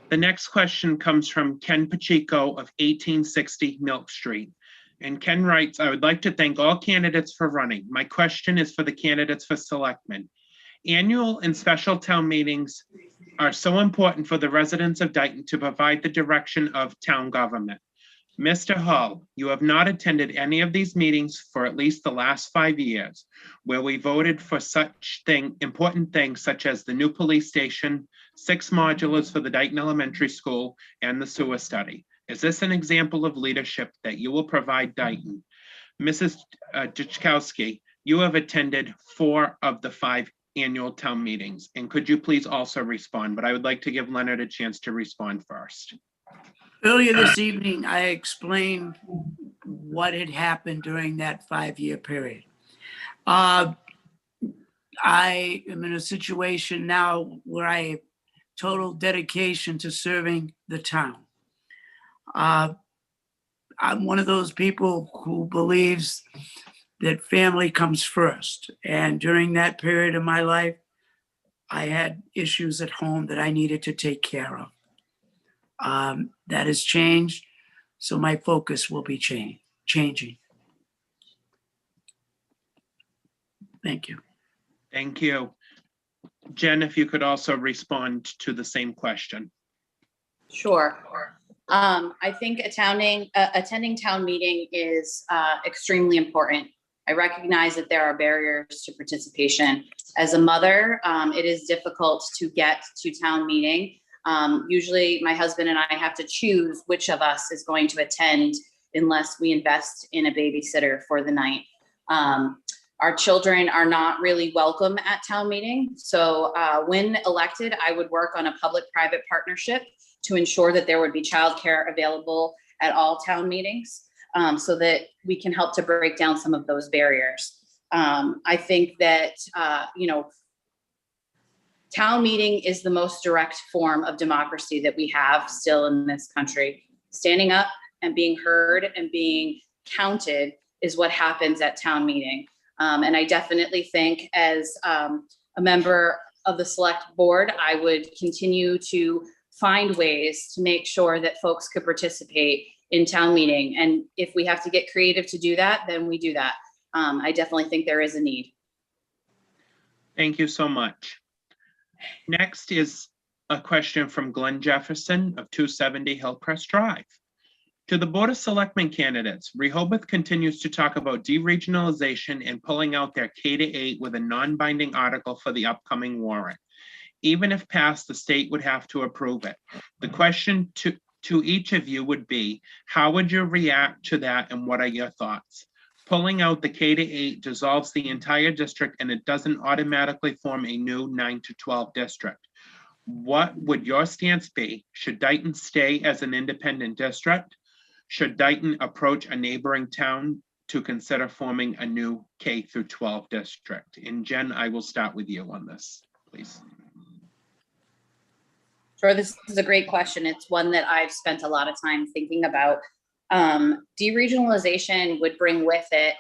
The next question comes from Ken Pacheco of 1860 Milk Street. And Ken writes, I would like to thank all candidates for running. My question is for the candidates for selectmen. Annual and special town meetings are so important for the residents of Dighton to provide the direction of town government. Mr. Hull, you have not attended any of these meetings for at least the last 5 years, where we voted for important things such as the new police station, 6 modulars for the Dighton Elementary School, and the sewer study. Is this an example of leadership that you will provide Dighton? Mrs. Jackowski, you have attended 4 of the 5 annual town meetings, and could you please also respond? But I would like to give Leonard a chance to respond first. Earlier this evening, I explained what had happened during that 5-year period. I am in a situation now where I have total dedication to serving the town. I'm one of those people who believes that family comes first. And during that period of my life, I had issues at home that I needed to take care of. That has changed, so my focus will be changing. Thank you. Thank you. Jen, if you could also respond to the same question. Sure. I think attending town meeting is extremely important. I recognize that there are barriers to participation. As a mother, it is difficult to get to town meeting. Usually my husband and I have to choose which of us is going to attend unless we invest in a babysitter for the night. Our children are not really welcome at town meeting. So when elected, I would work on a public-private partnership to ensure that there would be childcare available at all town meetings, so that we can help to break down some of those barriers. I think that, town meeting is the most direct form of democracy that we have still in this country. Standing up and being heard and being counted is what happens at town meeting. And I definitely think as a member of the select board, I would continue to find ways to make sure that folks could participate in town meeting. And if we have to get creative to do that, then we do that. I definitely think there is a need. Thank you so much. Next is a question from Glenn Jefferson of 270 Hillcrest Drive. To the Board of Selectmen candidates, Rehoboth continues to talk about deregionalization and pulling out their K-8 with a non-binding article for the upcoming warrant. Even if passed, the state would have to approve it. The question to each of you would be, how would you react to that and what are your thoughts? Pulling out the K-8 dissolves the entire district and it doesn't automatically form a new 9 to 12 district. What would your stance be? Should Dighton stay as an independent district? Should Dighton approach a neighboring town to consider forming a new K through 12 district? And Jen, I will start with you on this, please. Sure, this is a great question. It's one that I've spent a lot of time thinking about. Deregionalization would bring with it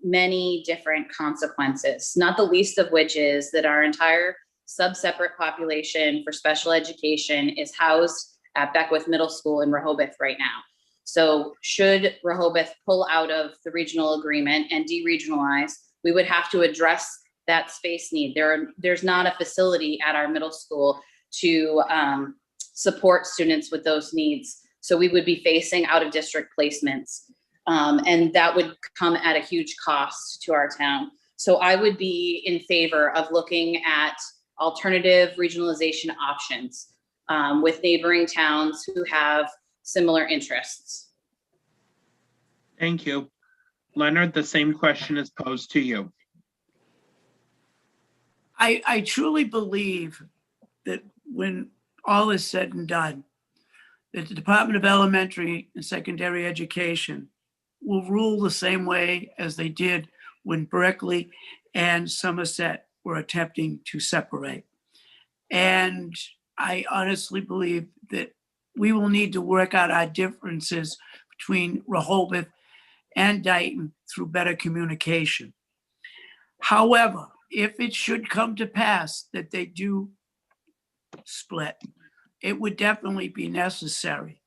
many different consequences, not the least of which is that our entire sub-separate population for special education is housed at Beckwith Middle School in Rehoboth right now. So should Rehoboth pull out of the regional agreement and deregionalize, we would have to address that space need. There's not a facility at our middle school to support students with those needs. So we would be facing out of district placements, and that would come at a huge cost to our town. So I would be in favor of looking at alternative regionalization options with neighboring towns who have similar interests. Thank you. Leonard, the same question is posed to you. I truly believe that when all is said and done, that the Department of Elementary and Secondary Education will rule the same way as they did when Berkeley and Somerset were attempting to separate. And I honestly believe that we will need to work out our differences between Rehoboth and Dighton through better communication. However, if it should come to pass that they do split, it would definitely be necessary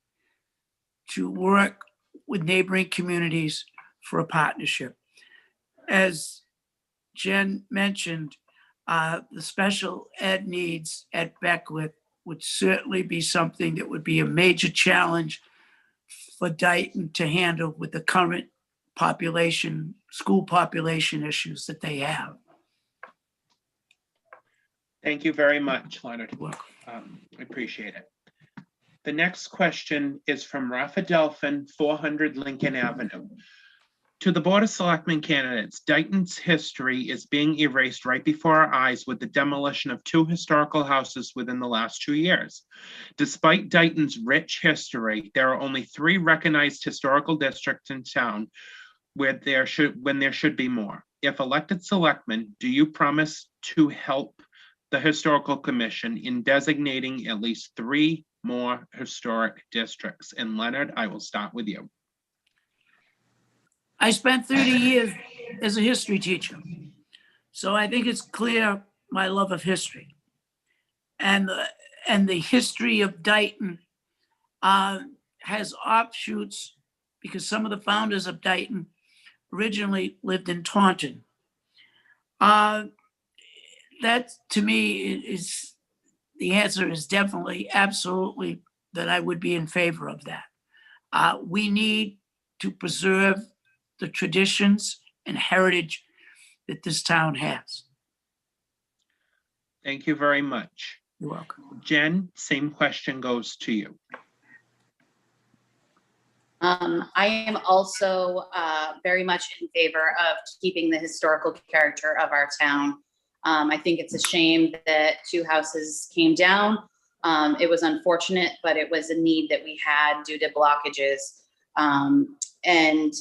to work with neighboring communities for a partnership. As Jen mentioned, the special ed needs at Beckwith would certainly be something that would be a major challenge for Dighton to handle with the current population, school population issues that they have. Thank you very much, Leonard. You're welcome. I appreciate it. The next question is from Rafa Delphin, 400 Lincoln Avenue. To the Board of Selectmen candidates, Dighton's history is being erased right before our eyes with the demolition of 2 historical houses within the last 2 years. Despite Dighton's rich history, there are only 3 recognized historical districts in town when there should be more. If elected selectmen, do you promise to help the Historical Commission in designating at least 3 more historic districts? And Leonard, I will start with you. I spent 30 years as a history teacher, so I think it's clear my love of history. And the history of Dighton has offshoots because some of the founders of Dighton originally lived in Taunton. that to me is, the answer is definitely, absolutely, that I would be in favor of that. We need to preserve the traditions and heritage that this town has. Thank you very much. You're welcome. Jen, same question goes to you. I am also very much in favor of keeping the historical character of our town. I think it's a shame that two houses came down. It was unfortunate, but it was a need that we had due to blockages. And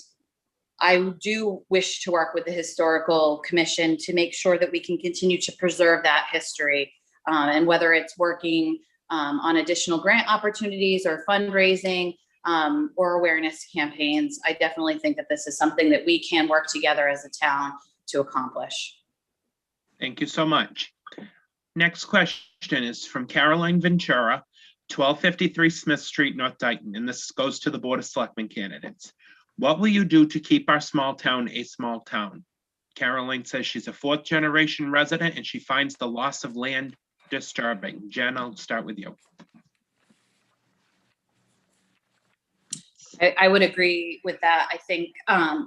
I do wish to work with the Historical Commission to make sure that we can continue to preserve that history. And whether it's working on additional grant opportunities or fundraising or awareness campaigns, I definitely think that this is something that we can work together as a town to accomplish. Thank you so much. Next question is from Caroline Ventura, 1253 Smith Street, North Dighton, and this goes to the Board of Selectmen candidates. What will you do to keep our small town a small town? Caroline says she's a fourth generation resident and she finds the loss of land disturbing. Jen, I'll start with you. I would agree with that. I think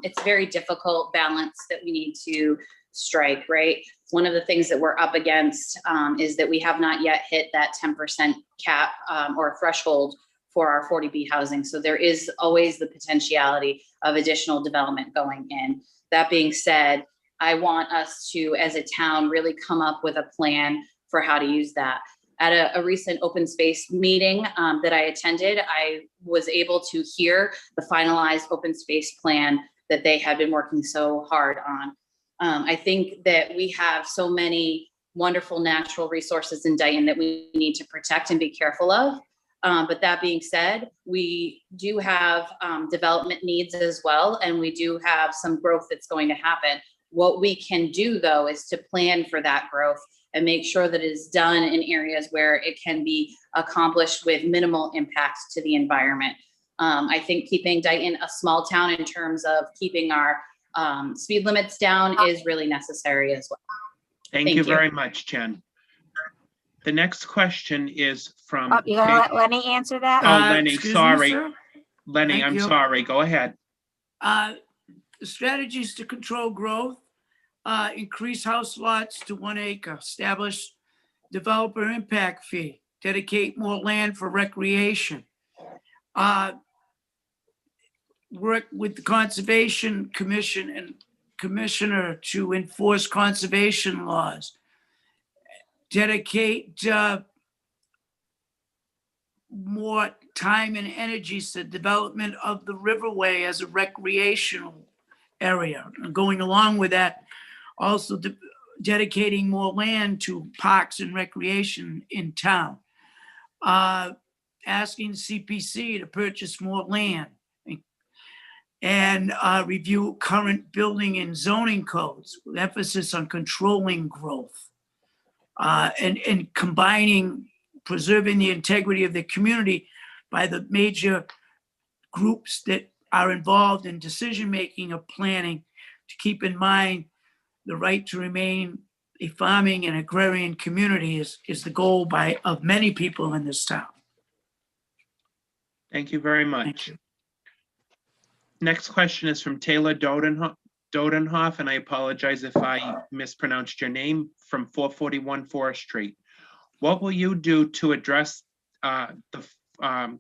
it's a very difficult balance that we need to strike, right? One of the things that we're up against is that we have not yet hit that 10% cap or threshold for our 40B housing. So there is always the potentiality of additional development going in. That being said, I want us to, as a town, really come up with a plan for how to use that. At a recent open space meeting that I attended, I was able to hear the finalized open space plan that they had been working so hard on. I think that we have so many wonderful natural resources in Dighton that we need to protect and be careful of. But that being said, we do have development needs as well, and we do have some growth that's going to happen. What we can do, though, is to plan for that growth and make sure that it is done in areas where it can be accomplished with minimal impact to the environment. I think keeping Dighton a small town in terms of keeping our speed limits down is really necessary as well. Thank you very much, Jen. The next question is from. Oh, you're gonna let Lenny answer that? Oh, Lenny, Excuse me, sorry. sir? Lenny, Thank I'm you. sorry. Go ahead. The strategies to control growth, increase house lots to 1 acre, establish developer impact fee, dedicate more land for recreation, work with the Conservation Commission and Commissioner to enforce conservation laws, dedicate more time and energy to development of the Riverway as a recreational area. And going along with that, also dedicating more land to parks and recreation in town. Asking CPC to purchase more land and review current building and zoning codes with emphasis on controlling growth and combining, preserving the integrity of the community by the major groups that are involved in decision-making of planning, to keep in mind the right to remain a farming and agrarian community is the goal of many people in this town. Thank you very much. Thank you. Next question is from Taylor Dodenhoff, and I apologize if I mispronounced your name, from 441 Forest Street. What will you do to address the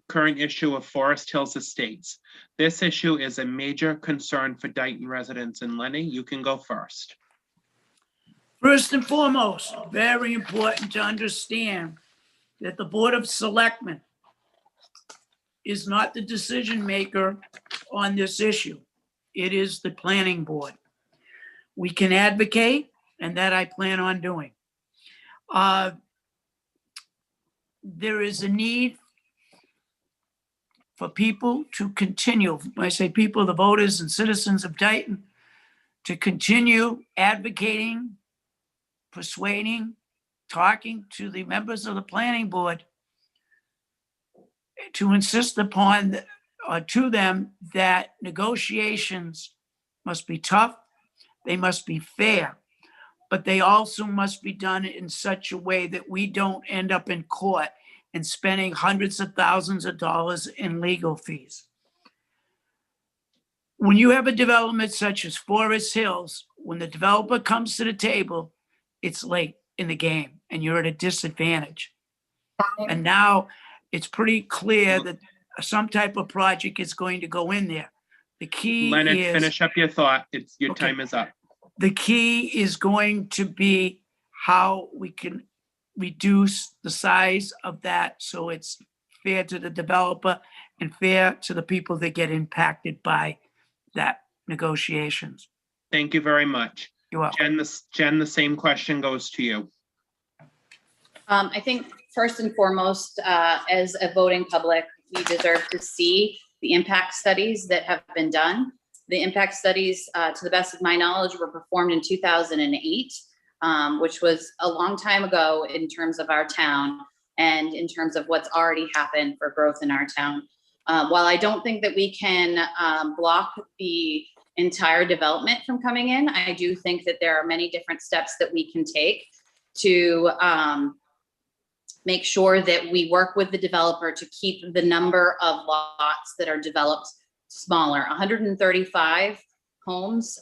current issue of Forest Hills Estates? This issue is a major concern for Dighton residents. And Lenny, you can go first. First and foremost, very important to understand that the Board of Selectmen is not the decision maker on this issue. It is the planning board. We can advocate, and that I plan on doing. There is a need for people to continue, when I say people, the voters and citizens of Dighton, to continue advocating, persuading, talking to the members of the planning board to insist upon to them that negotiations must be tough, they must be fair, but they also must be done in such a way that we don't end up in court and spending hundreds of thousands of dollars in legal fees. When you have a development such as Forest Hills, when the developer comes to the table, it's late in the game and you're at a disadvantage. And now it's pretty clear that some type of project is going to go in there. The key Leonard, is, finish up your thought. Your Okay. time is up. the key is going to be how we can reduce the size of that so it's fair to the developer and fair to the people that get impacted by that negotiations. Thank you very much. You're welcome. Jen, the same question goes to you. I think first and foremost, as a voting public, we deserve to see the impact studies that have been done. The impact studies, to the best of my knowledge, were performed in 2008, which was a long time ago in terms of our town and in terms of what's already happened for growth in our town. While I don't think that we can block the entire development from coming in, I do think that there are many different steps that we can take to make sure that we work with the developer to keep the number of lots that are developed smaller. 135 homes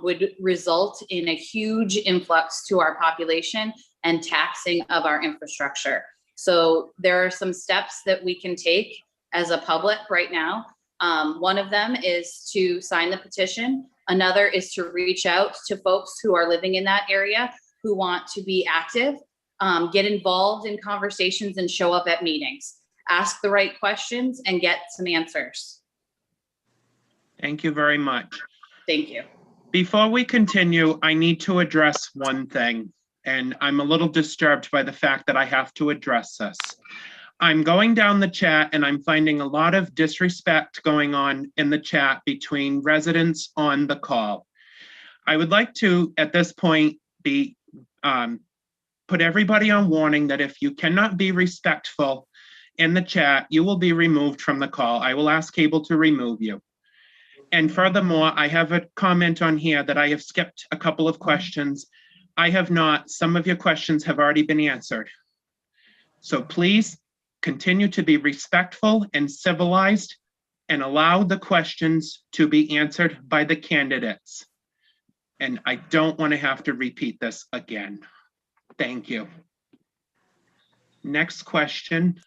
would result in a huge influx to our population and taxing of our infrastructure. So there are some steps that we can take as a public right now. One of them is to sign the petition. Another is to reach out to folks who are living in that area who want to be active, get involved in conversations and show up at meetings, ask the right questions and get some answers. Thank you very much. Thank you. Before we continue, I need to address one thing, and I'm a little disturbed by the fact that I have to address this. I'm going down the chat and I'm finding a lot of disrespect going on in the chat between residents on the call. I would like to, at this point, put everybody on warning that if you cannot be respectful in the chat, you will be removed from the call. I will ask cable to remove you. And furthermore, I have a comment on here that I have skipped a couple of questions. I have not. Some of your questions have already been answered. So please continue to be respectful and civilized and allow the questions to be answered by the candidates. And I don't want to have to repeat this again. Thank you. Next question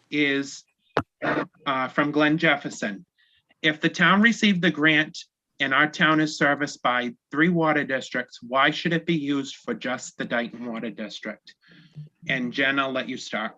is from Glenn Jefferson. If the town received the grant and our town is serviced by 3 water districts, why should it be used for just the Dighton Water District? And Jen, I'll let you start.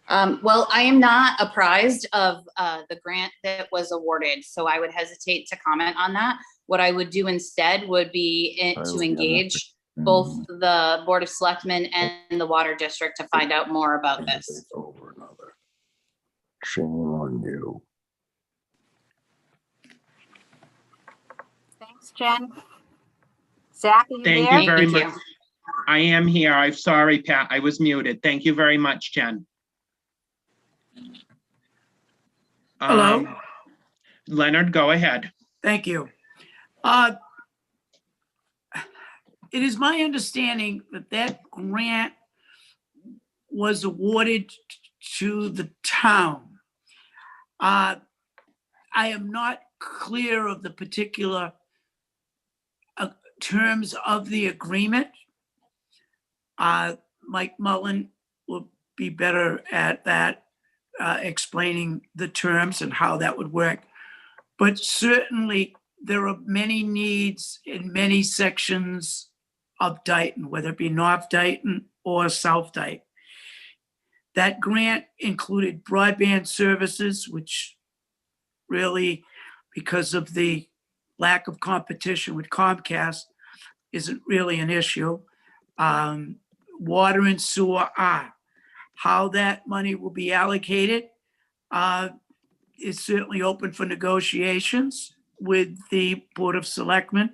Well, I am not apprised of the grant that was awarded, so I would hesitate to comment on that. What I would do instead would be to engage both the Board of Selectmen and the Water District to find out more about this. Shame on you. Thanks, Jen. Zach, are you Thank there? you very Thank much. you. I am here. I'm sorry, Pat. I was muted. Thank you very much, Jen. Hello. Leonard, go ahead. Thank you. It is my understanding that that grant was awarded to the town. I am not clear of the particular terms of the agreement. Mike Mullen will be better at that, explaining the terms and how that would work. But certainly there are many needs in many sections of Dighton, whether it be North Dighton or South Dighton. That grant included broadband services, which really, because of the lack of competition with Comcast, isn't really an issue. Water and sewer are. How that money will be allocated is certainly open for negotiations with the Board of Selectmen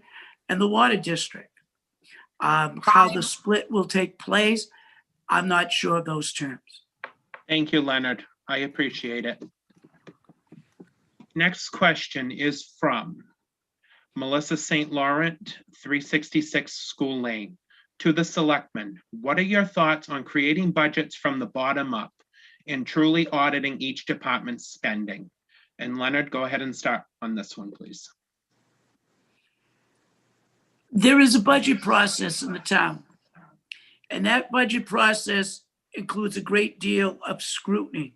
and the Water District. How the split will take place, I'm not sure of those terms. Thank you, Leonard. I appreciate it. Next question is from Melissa St. Laurent, 366 School Lane. To the selectmen, what are your thoughts on creating budgets from the bottom up and truly auditing each department's spending? And Leonard, go ahead and start on this one, please. There is a budget process in the town, and that budget process includes a great deal of scrutiny.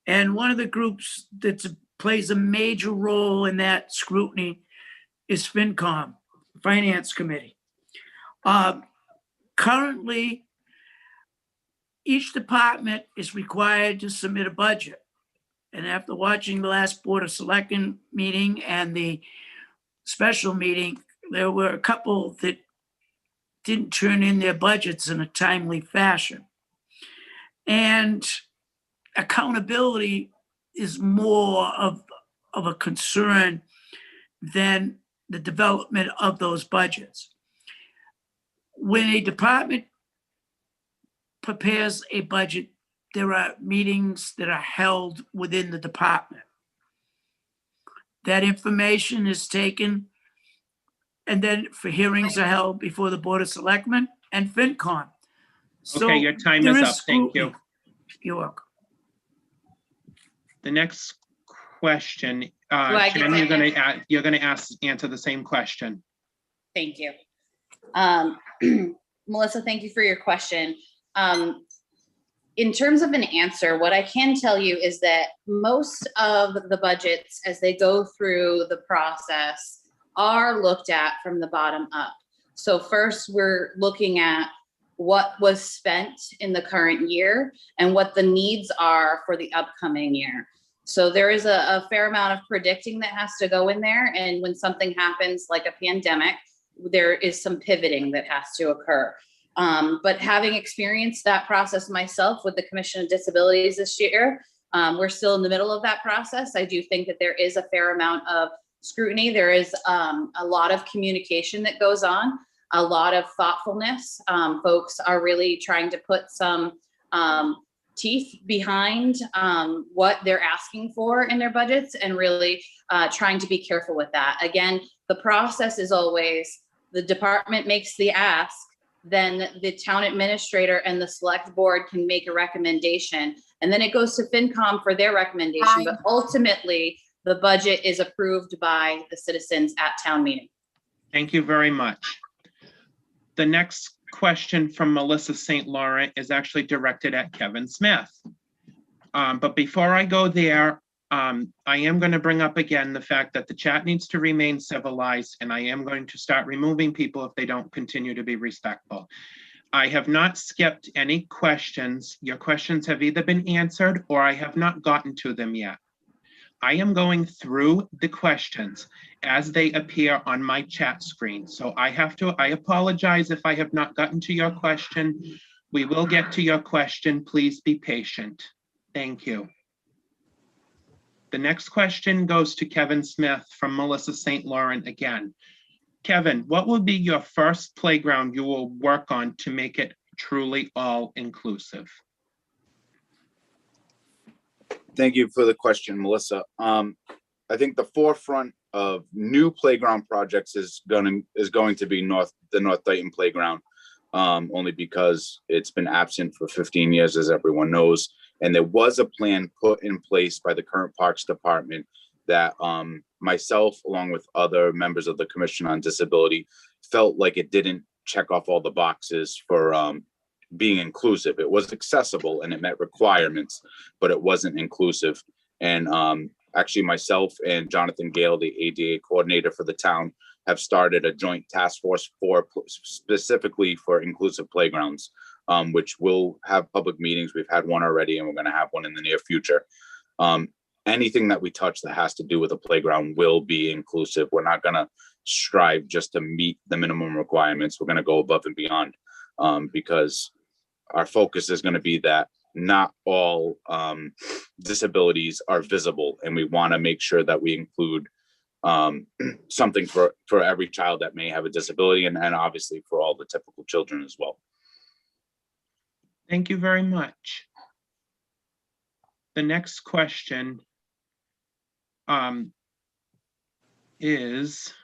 And one of the groups that plays a major role in that scrutiny is FinCom, Finance Committee. Currently, each department is required to submit a budget. And after watching the last Board of Selectmen meeting and the special meeting, there were a couple that didn't turn in their budgets in a timely fashion. And accountability is more of a concern than the development of those budgets. When a department prepares a budget, there are meetings that are held within the department. That information is taken, and then for hearings are held before the Board of Selectmen and FinCom. So Okay, your time there is up. Thank you. scrutiny. You're welcome. The next question, I get Jen, to you're gonna answer the same question. Thank you. Melissa, thank you for your question. In terms of an answer, what I can tell you is that most of the budgets, as they go through the process, are looked at from the bottom up. So first, we're looking at what was spent in the current year and what the needs are for the upcoming year. So there is a fair amount of predicting that has to go in there. And when something happens like a pandemic, there is some pivoting that has to occur. But having experienced that process myself with the Commission of Disabilities this year, we're still in the middle of that process. I do think that there is a fair amount of scrutiny. There is a lot of communication that goes on, a lot of thoughtfulness. Folks are really trying to put some teeth behind what they're asking for in their budgets and really trying to be careful with that. Again, the process is always the department makes the ask, then the town administrator and the select board can make a recommendation, and then it goes to FinCom for their recommendation. But ultimately, the budget is approved by the citizens at town meeting. Thank you very much. The next question from Melissa St. Laurent is actually directed at Kevin Smith. But before I go there, I am going to bring up again the fact that the chat needs to remain civilized, and I am going to start removing people if they don't continue to be respectful. I have not skipped any questions. Your questions have either been answered or I have not gotten to them yet. I am going through the questions as they appear on my chat screen. So I apologize if I have not gotten to your question. We will get to your question. Please be patient. Thank you. The next question goes to Kevin Smith from Melissa St. Laurent again. Kevin, what will be your first playground you will work on to make it truly all-inclusive? Thank you for the question, Melissa. I think the forefront of new playground projects is going to be the North Dighton playground, only because it's been absent for 15 years, as everyone knows. And there was a plan put in place by the current Parks Department that myself, along with other members of the Commission on Disability, felt like it didn't check off all the boxes for being inclusive. It was accessible and it met requirements, but it wasn't inclusive. And actually myself and Jonathan Gale, the ADA coordinator for the town, have started a joint task force specifically for inclusive playgrounds, which will have public meetings. We've had one already and we're going to have one in the near future. Anything that we touch that has to do with a playground will be inclusive. We're not going to strive just to meet the minimum requirements. We're going to go above and beyond, because our focus is going to be that not all disabilities are visible, and we want to make sure that we include something for every child that may have a disability, and obviously for all the typical children as well. Thank you very much. The next question is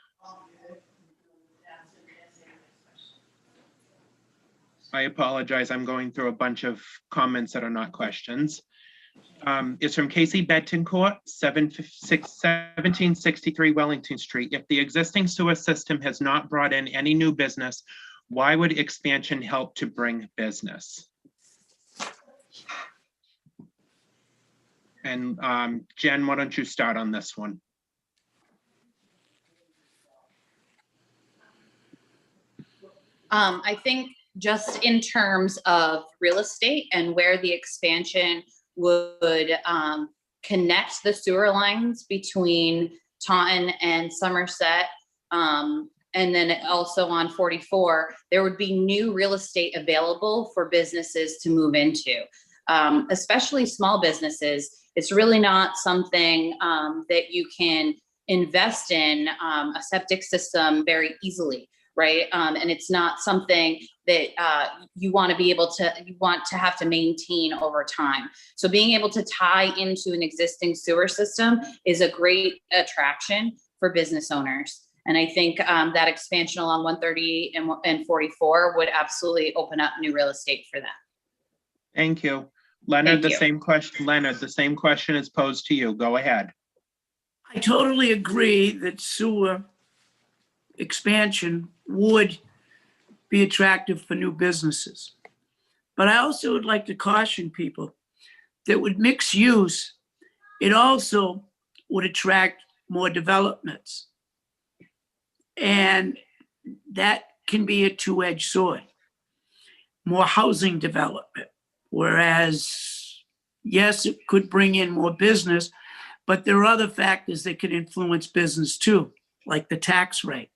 I apologize. I'm going through a bunch of comments that are not questions. It's from Casey Betancourt, 1763 Wellington Street. If the existing sewer system has not brought in any new business, why would expansion help to bring business? And Jen, why don't you start on this one? I think just in terms of real estate and where the expansion would connect the sewer lines between Taunton and Somerset, and then also on 44, there would be new real estate available for businesses to move into, especially small businesses. It's really not something that you can invest in a septic system very easily. Right. And it's not something that you want to have to maintain over time. So being able to tie into an existing sewer system is a great attraction for business owners. And I think that expansion along 130 and 44 would absolutely open up new real estate for them. Thank you. Leonard, Thank you. same question. Leonard, the same question is posed to you. Go ahead. I totally agree that sewer expansion would be attractive for new businesses. But I also would like to caution people that with mixed use, it also would attract more developments. And that can be a two-edged sword. More housing development, whereas, yes, it could bring in more business, but there are other factors that could influence business too, like the tax rate.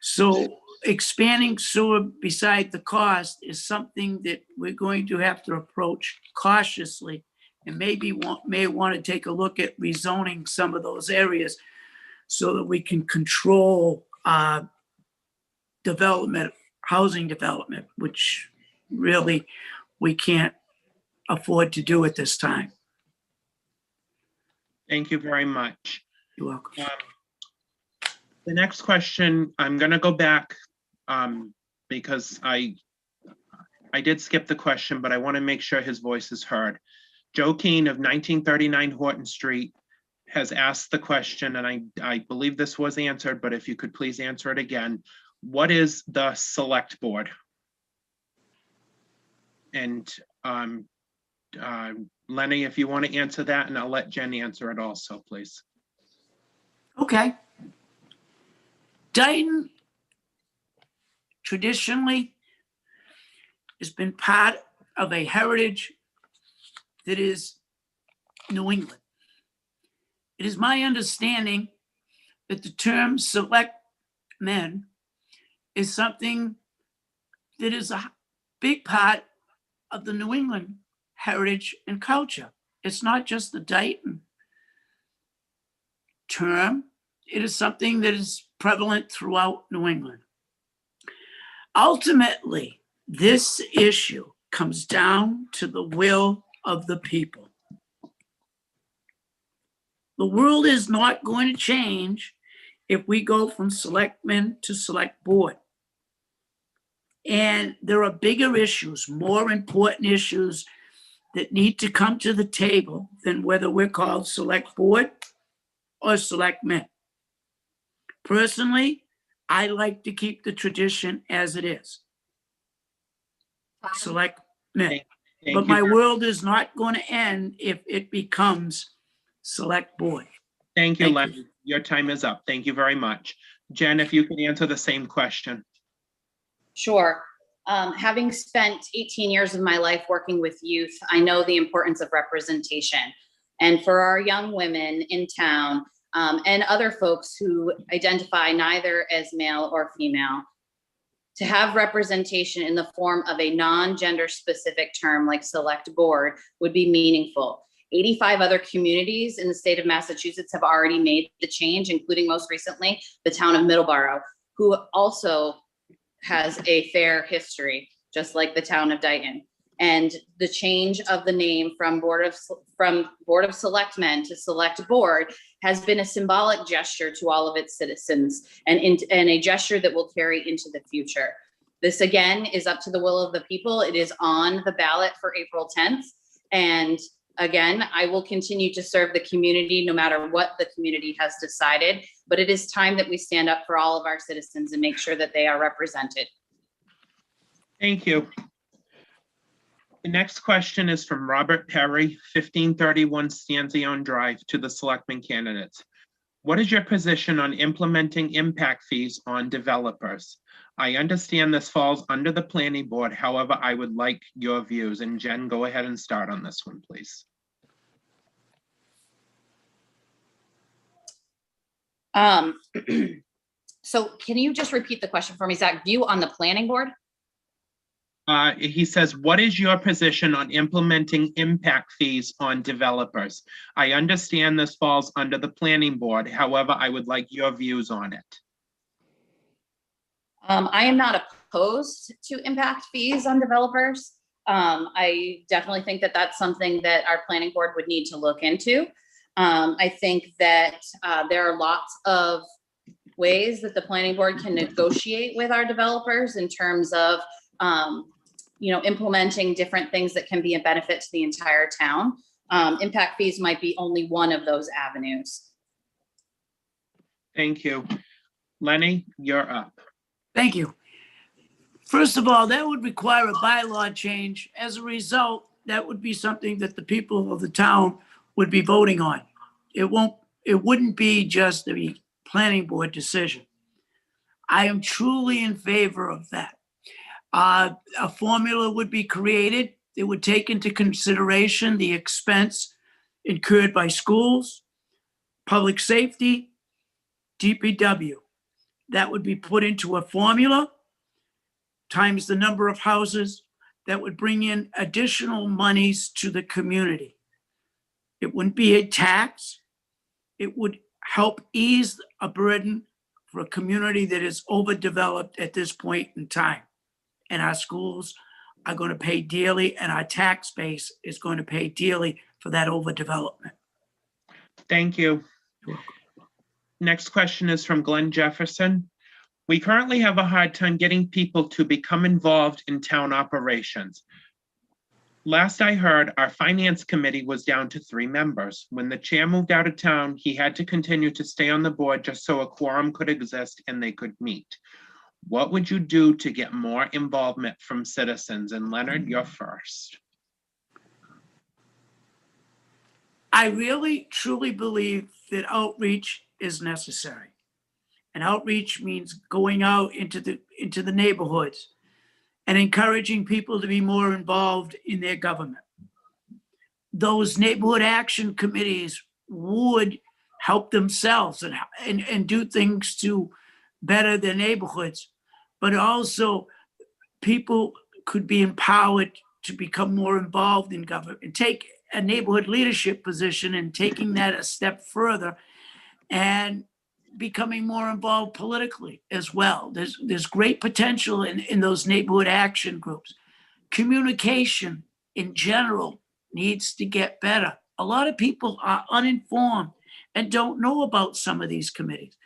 So expanding sewer beside the cost is something that we're going to have to approach cautiously, and may want to take a look at rezoning some of those areas so that we can control development, housing development, which really we can't afford to do at this time. Thank you very much. You're welcome. The next question, I'm going to go back because I did skip the question, but I want to make sure his voice is heard. Joe Keane of 1939 Horton Street has asked the question, and I believe this was answered, but if you could please answer it again. What is the select board? And Lenny, if you want to answer that, and I'll let Jen answer it also, please. Okay. Dighton traditionally has been part of a heritage that is New England. It is my understanding that the term select men is something that is a big part of the New England heritage and culture. It's not just the Dighton term. It is something that is prevalent throughout New England. Ultimately, this issue comes down to the will of the people. The world is not going to change if we go from selectmen to select board. And there are bigger issues, more important issues that need to come to the table than whether we're called select board or selectmen. Personally, I like to keep the tradition as it is. Select men. But my world is not going to end if it becomes select board. Thank you, Thank Lenny. Your time is up. Thank you very much. Jen, if you can answer the same question. Sure. Having spent 18 years of my life working with youth, I know the importance of representation. And for our young women in town, and other folks who identify neither as male or female, to have representation in the form of a non-gender specific term like select board would be meaningful. 85 other communities in the state of Massachusetts have already made the change, including most recently the town of Middleborough, who also has a fair history, just like the town of Dighton. And the change of the name from Board of Selectmen to Select Board has been a symbolic gesture to all of its citizens, and a gesture that will carry into the future. This again is up to the will of the people. It is on the ballot for April 10th. And again, I will continue to serve the community no matter what the community has decided, but it is time that we stand up for all of our citizens and make sure that they are represented. Thank you. The next question is from Robert Perry, 1531 Stanzione Drive, to the selectmen candidates. What is your position on implementing impact fees on developers? I understand this falls under the planning board. However, I would like your views. And Jen, go ahead and start on this one, please. So can you just repeat the question for me? Is that view on the planning board? He says, what is your position on implementing impact fees on developers? I understand this falls under the planning board. However, I would like your views on it. I am not opposed to impact fees on developers. I definitely think that that's something that our planning board would need to look into. I think that there are lots of ways that the planning board can negotiate with our developers in terms of implementing different things that can be a benefit to the entire town. Impact fees might be only one of those avenues. Thank you. Lenny, you're up. Thank you. First of all, that would require a bylaw change. As a result, that would be something that the people of the town would be voting on. It wouldn't be just the planning board decision. I am truly in favor of that. A formula would be created. It would take into consideration the expense incurred by schools, public safety, DPW. That would be put into a formula times the number of houses that would bring in additional monies to the community. It wouldn't be a tax. It would help ease a burden for a community that is overdeveloped at this point in time. And our schools are going to pay dearly, and our tax base is going to pay dearly for that overdevelopment. Thank you. Next question is from Glenn Jefferson. We currently have a hard time getting people to become involved in town operations. Last I heard, our finance committee was down to 3 members. When the chair moved out of town, he had to continue to stay on the board just so a quorum could exist and they could meet. What would you do to get more involvement from citizens? And Leonard, you're first. I really, truly believe that outreach is necessary. And outreach means going out into the neighborhoods and encouraging people to be more involved in their government. Those neighborhood action committees would help themselves and do things to better their neighborhoods, but also people could be empowered to become more involved in government and take a neighborhood leadership position and taking that a step further and becoming more involved politically as well. There's great potential in those neighborhood action groups. Communication in general needs to get better. A lot of people are uninformed and don't know about some of these committees.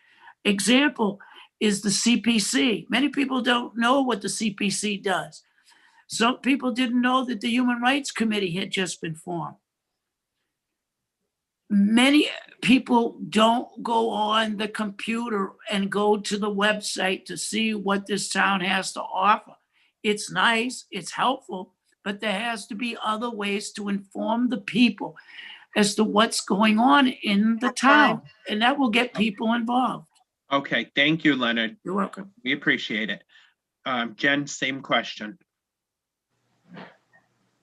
Example is the CPC. Many people don't know what the CPC does. Some people didn't know that the Human Rights Committee had just been formed. Many people don't go on the computer and go to the website to see what this town has to offer. It's nice, it's helpful, but there has to be other ways to inform the people as to what's going on in the town, and that will get people involved. Okay, thank you, Leonard. You're welcome. We appreciate it. Jen, same question.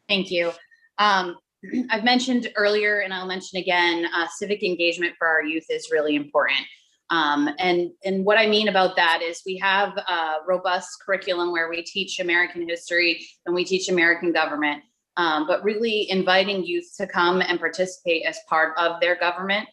Thank you. I've mentioned earlier, and I'll mention again, civic engagement for our youth is really important. And what I mean about that is we have a robust curriculum where we teach American history and we teach American government, but really inviting youth to come and participate as part of their government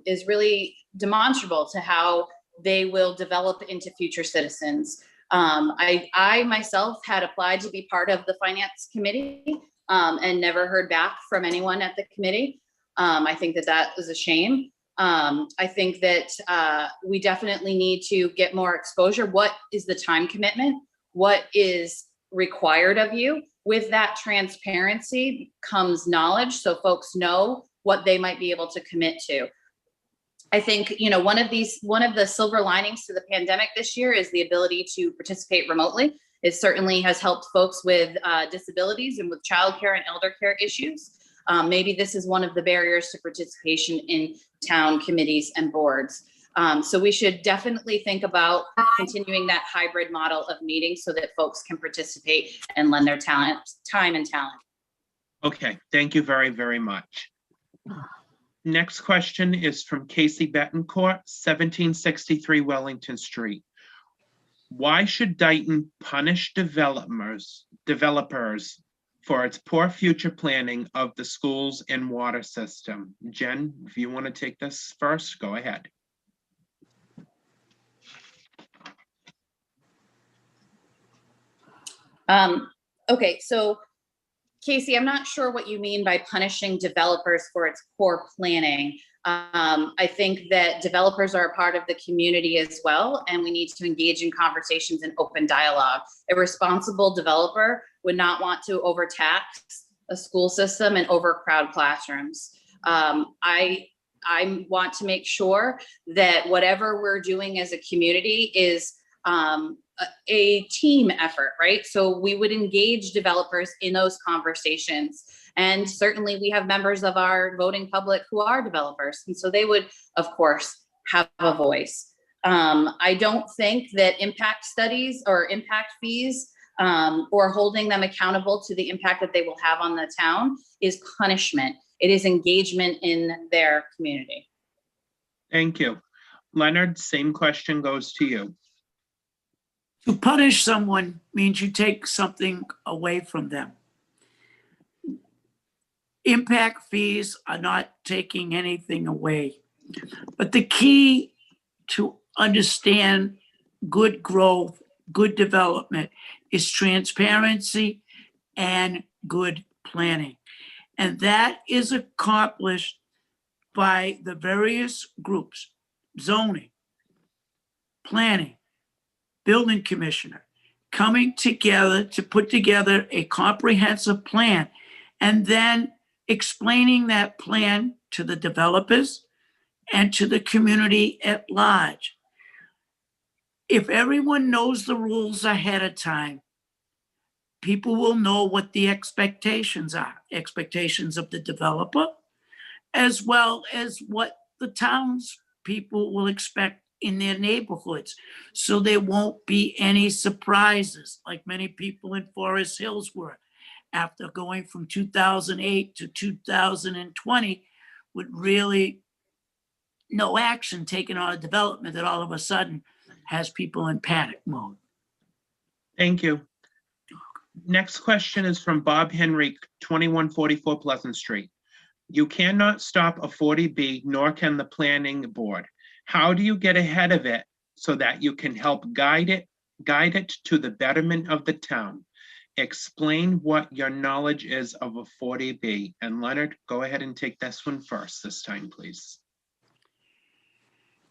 is really demonstrable to how they will develop into future citizens. I myself had applied to be part of the finance committee and never heard back from anyone at the committee. I think that was a shame. I think that we definitely need to get more exposure. What is the time commitment what is required of you. With that transparency comes knowledge, so folks know what they might be able to commit to. I think, you know, one of the silver linings to the pandemic this year is the ability to participate remotely. It certainly has helped folks with disabilities and with childcare and elder care issues. Maybe this is one of the barriers to participation in town committees and boards. So we should definitely think about continuing that hybrid model of meetings so that folks can participate and lend their time and talent. Okay, thank you very, very much. Next question is from Casey Betancourt, 1763 Wellington Street. Why should Dighton punish developers for its poor future planning of the schools and water system? Jen, if you want to take this first, go ahead. Okay, so Casey, I'm not sure what you mean by punishing developers for its poor planning. I think that developers are a part of the community as well, and we need to engage in conversations and open dialogue. A responsible developer would not want to overtax a school system and overcrowd classrooms. I want to make sure that whatever we're doing as a community is a team effort, right? So we would engage developers in those conversations. And certainly we have members of our voting public who are developers. And so they would, of course, have a voice. I don't think that impact studies or impact fees or holding them accountable to the impact that they will have on the town is punishment. It is engagement in their community. Thank you. Leonard, same question goes to you. To punish someone means you take something away from them. Impact fees are not taking anything away. But the key to understand good growth, good development is transparency and good planning. And that is accomplished by the various groups: zoning, planning, building commissioner, coming together to put together a comprehensive plan and then explaining that plan to the developers and to the community at large. If everyone knows the rules ahead of time, people will know what the expectations are, expectations of the developer, as well as what the townspeople will expect in their neighborhoods. So there won't be any surprises like many people in Forest Hills were after going from 2008 to 2020 with really no action taken on a development that all of a sudden has people in panic mode. Thank you. Next question is from Bob Henry, 2144 Pleasant Street. You cannot stop a 40B, nor can the planning board. How do you get ahead of it so that you can help guide it to the betterment of the town? Explain what your knowledge is of a 40B. And Leonard, go ahead and take this one first this time, please.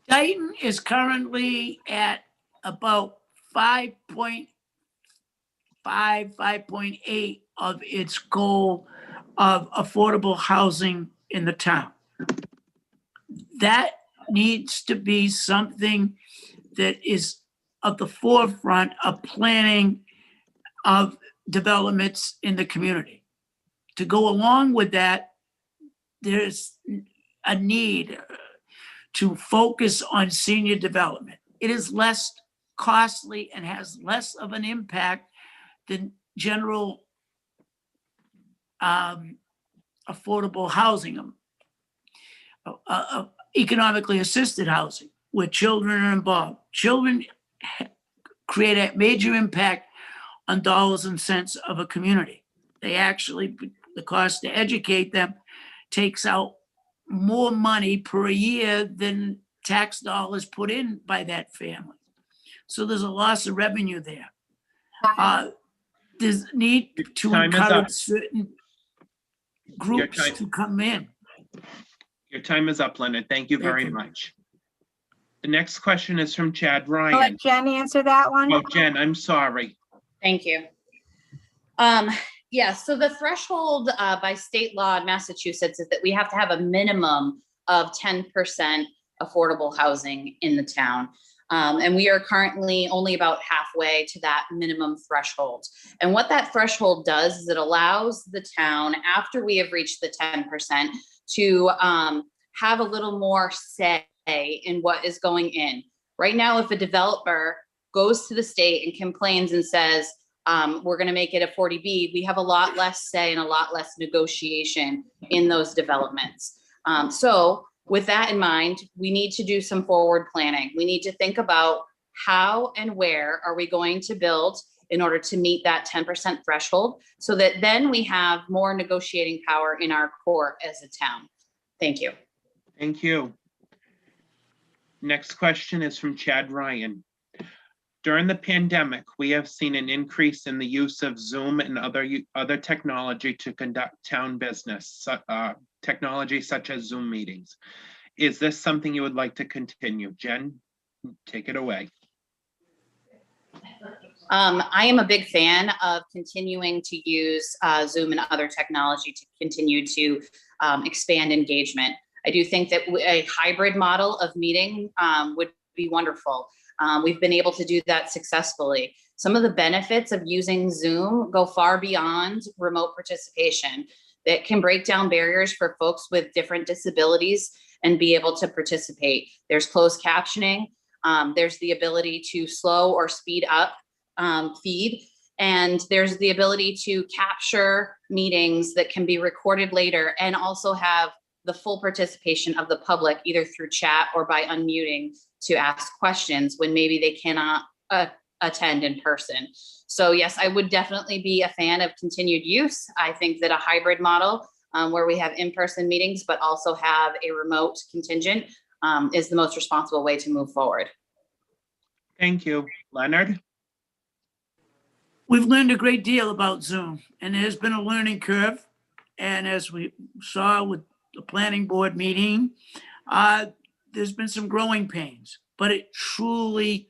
Dighton is currently at about 5.5, 5.8 of its goal of affordable housing in the town. That needs to be something that is at the forefront of planning of developments in the community. To go along with that, there's a need to focus on senior development. It is less costly and has less of an impact than general affordable housing, economically assisted housing, where children are involved. Children create a major impact on dollars and cents of a community. They actually, the cost to educate them takes out more money per year than tax dollars put in by that family. So there's a loss of revenue there. There's need to encourage certain groups to come in. Your time is up, Leonard. Thank you very much. The next question is from Chad Ryan. Let Jen answer that one. Oh, Jen, I'm sorry. Thank you. Yeah, so the threshold by state law in Massachusetts is that we have to have a minimum of 10% affordable housing in the town. And we are currently only about halfway to that minimum threshold. And what that threshold does is it allows the town, after we have reached the 10%, to have a little more say in what is going in. Right now, if a developer goes to the state and complains and says, we're going to make it a 40B, we have a lot less say and a lot less negotiation in those developments. So with that in mind, we need to do some forward planning. We need to think about how and where are we going to build in order to meet that 10% threshold, so that then we have more negotiating power in our court as a town. Thank you. Thank you. Next question is from Chad Ryan. During the pandemic, we have seen an increase in the use of Zoom and other technology to conduct town business, technology such as Zoom meetings. Is this something you would like to continue? Jen, take it away. I am a big fan of continuing to use Zoom and other technology to continue to expand engagement. I do think that a hybrid model of meeting would be wonderful. We've been able to do that successfully. Some of the benefits of using Zoom go far beyond remote participation. That can break down barriers for folks with different disabilities and be able to participate. There's closed captioning. There's the ability to slow or speed up feed. And there's the ability to capture meetings that can be recorded later and also have the full participation of the public, either through chat or by unmuting to ask questions when maybe they cannot attend in person. So yes, I would definitely be a fan of continued use. I think that a hybrid model where we have in-person meetings, but also have a remote contingent is the most responsible way to move forward. Thank you. Leonard? We've learned a great deal about Zoom, and there's been a learning curve. And as we saw with the planning board meeting, there's been some growing pains, but it truly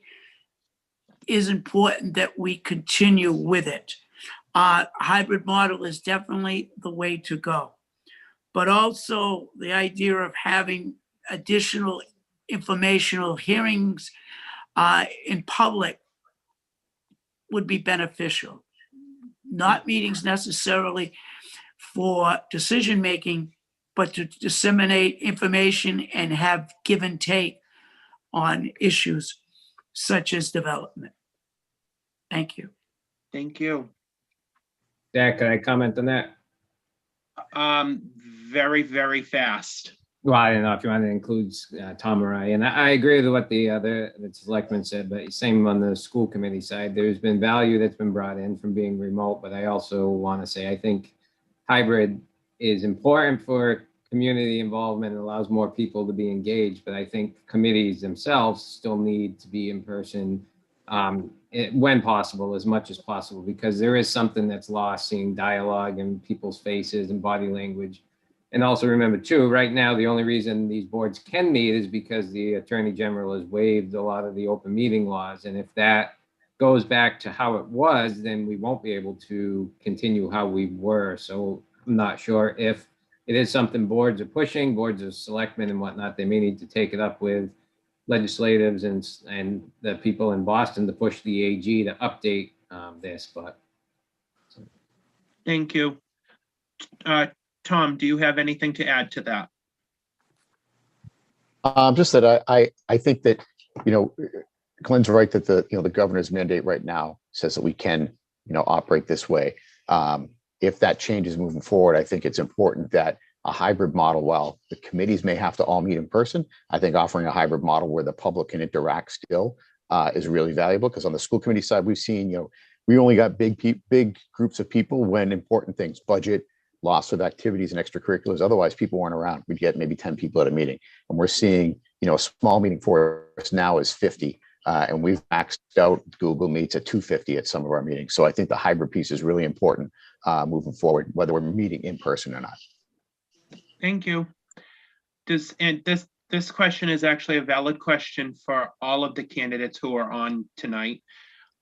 is important that we continue with it. Hybrid model is definitely the way to go, but also the idea of having additional informational hearings in public would be beneficial. Not meetings necessarily for decision-making, but to disseminate information and have give and take on issues such as development. Thank you. Thank you. Jack, can I comment on that? Very, very fast. Well, I don't know if you want to include Tom or I, and I agree with what the selectman said, but same on the school committee side. There's been value that's been brought in from being remote, but I also want to say I think hybrid is important for community involvement and allows more people to be engaged, but I think committees themselves still need to be in person when possible, as much as possible, because there is something that's lost, seeing dialogue and people's faces and body language. And also remember too, right now, the only reason these boards can meet is because the Attorney General has waived a lot of the open meeting laws. And if that goes back to how it was, then we won't be able to continue how we were. So I'm not sure if it is something boards are pushing, boards of selectmen and whatnot. They may need to take it up with legislatives and the people in Boston to push the AG to update this. But Thank you. Tom, do you have anything to add to that? Just that I think that, Glenn's right that the governor's mandate right now says that we can, operate this way. If that changes moving forward, I think it's important that a hybrid model, while the committees may have to all meet in person, I think offering a hybrid model where the public can interact still is really valuable, because on the school committee side, we've seen, we only got big groups of people when important things, budget, lots of activities and extracurriculars. Otherwise, people weren't around. We'd get maybe 10 people at a meeting. And we're seeing, a small meeting for us now is 50. And we've maxed out Google Meets at 250 at some of our meetings. So I think the hybrid piece is really important moving forward, whether we're meeting in person or not. Thank you. This question is actually a valid question for all of the candidates who are on tonight.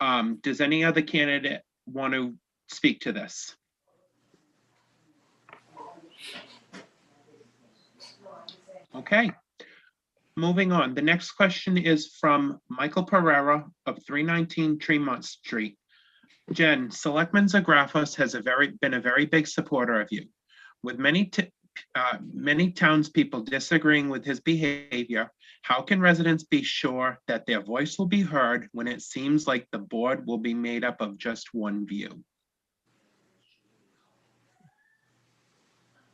Does any other candidate want to speak to this? Okay. Moving on, the next question is from Michael Pereira of 319 Tremont Street. Jen, Selectman Zagrafos has been a very big supporter of you. With many townspeople disagreeing with his behavior, how can residents be sure that their voice will be heard when it seems like the board will be made up of just one view?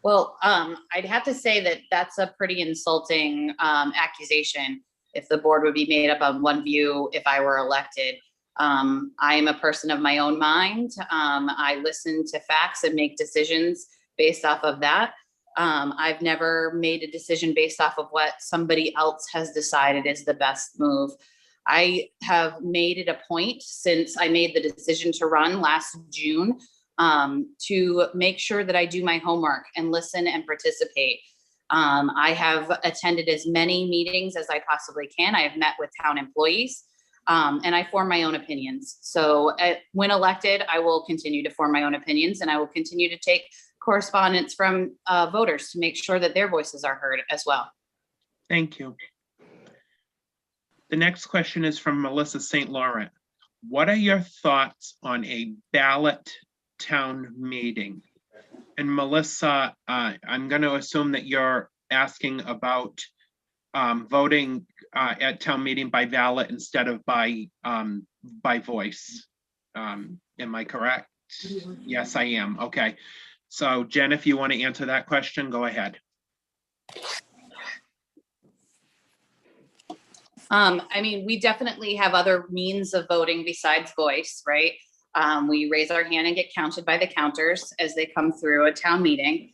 Well, I'd have to say that that's a pretty insulting accusation if the board would be made up of one view if I were elected. I am a person of my own mind. I listen to facts and make decisions based off of that. I've never made a decision based off of what somebody else has decided is the best move. I have made it a point since I made the decision to run last June to make sure that I do my homework and listen and participate. I have attended as many meetings as I possibly can. I have met with town employees and I form my own opinions. So when elected, I will continue to form my own opinions and I will continue to take correspondence from voters to make sure that their voices are heard as well. Thank you. The next question is from Melissa St. Laurent. What are your thoughts on a ballot town meeting? And Melissa, I'm going to assume that you're asking about voting at town meeting by ballot instead of by voice. Am I correct? Yes, I am. Okay. So Jen, if you want to answer that question, go ahead. I mean, we definitely have other means of voting besides voice, right? We raise our hand and get counted by the counters as they come through a town meeting.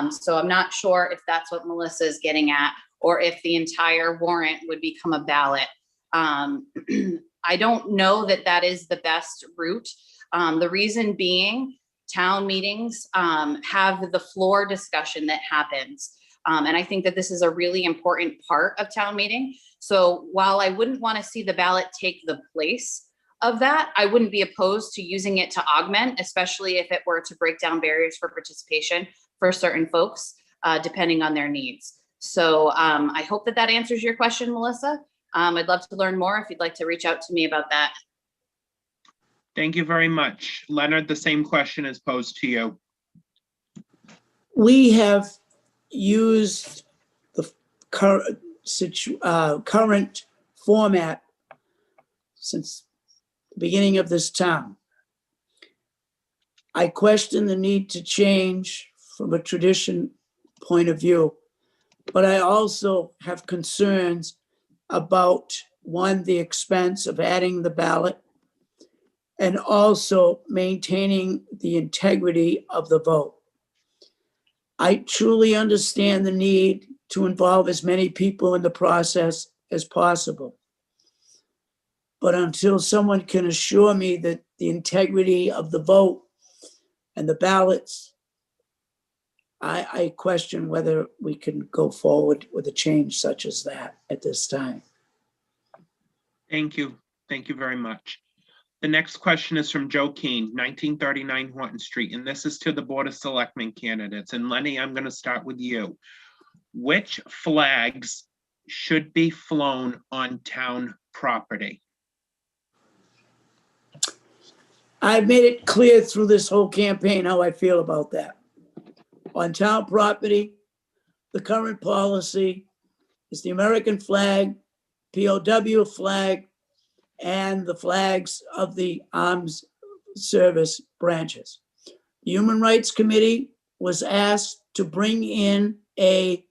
So I'm not sure if that's what Melissa is getting at, or if the entire warrant would become a ballot. I don't know that that is the best route. The reason being, town meetings have the floor discussion that happens. And I think that this is a really important part of town meeting. So while I wouldn't want to see the ballot take the place of that, I wouldn't be opposed to using it to augment, especially if it were to break down barriers for participation for certain folks, depending on their needs. So I hope that that answers your question, Melissa. I'd love to learn more if you'd like to reach out to me about that. Thank you very much. Leonard, the same question is posed to you. We have used the current format since the beginning of this town. I question the need to change from a tradition point of view, but I also have concerns about, one, the expense of adding the ballot, and also maintaining the integrity of the vote. I truly understand the need to involve as many people in the process as possible. But until someone can assure me that the integrity of the vote and the ballots, I question whether we can go forward with a change such as that at this time. Thank you. Thank you very much. The next question is from Joe Keane, 1939 Horton Street, and this is to the Board of Selectmen candidates. And Lenny, I'm going to start with you. Which flags should be flown on town property? I've made it clear through this whole campaign how I feel about that. On town property, the current policy is the American flag, POW flag, and the flags of the armed service branches. The Human Rights Committee was asked to bring in a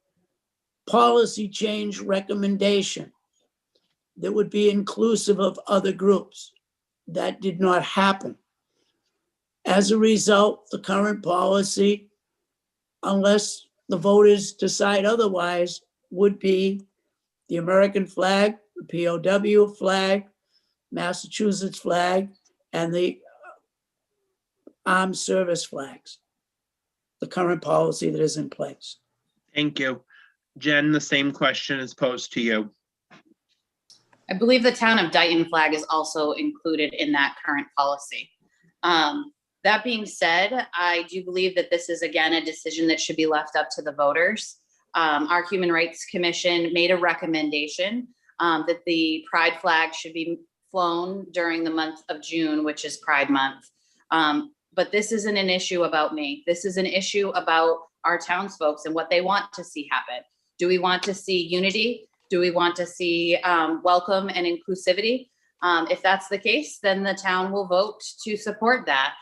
policy change recommendation that would be inclusive of other groups. That did not happen. As a result, the current policy, unless the voters decide otherwise, would be the American flag, the POW flag, Massachusetts flag, and the armed service flags, the current policy that is in place. Thank you. Jen, the same question is posed to you. I believe the town of Dighton flag is also included in that current policy. That being said, I do believe that this is again a decision that should be left up to the voters. Our Human Rights Commission made a recommendation that the pride flag should be flown during the month of June, which is Pride Month. But this isn't an issue about me. This is an issue about our townsfolk and what they want to see happen. Do we want to see unity? Do we want to see welcome and inclusivity? If that's the case, then the town will vote to support that.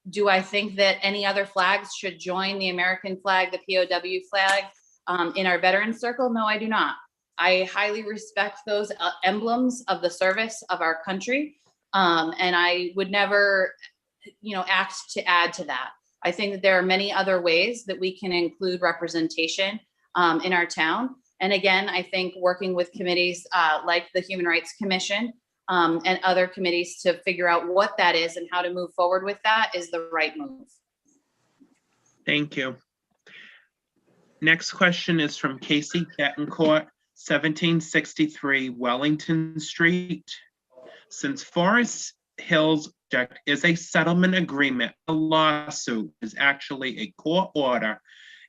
Do I think that any other flags should join the American flag, the POW flag in our veterans circle? No, I do not. I highly respect those emblems of the service of our country. And I would never, act to add to that. I think that there are many other ways that we can include representation in our town. And again, I think working with committees like the Human Rights Commission and other committees to figure out what that is and how to move forward with that is the right move. Thank you. Next question is from Casey Betancourt, 1763 Wellington Street. Since Forest Hills project is a settlement agreement, a lawsuit is actually a court order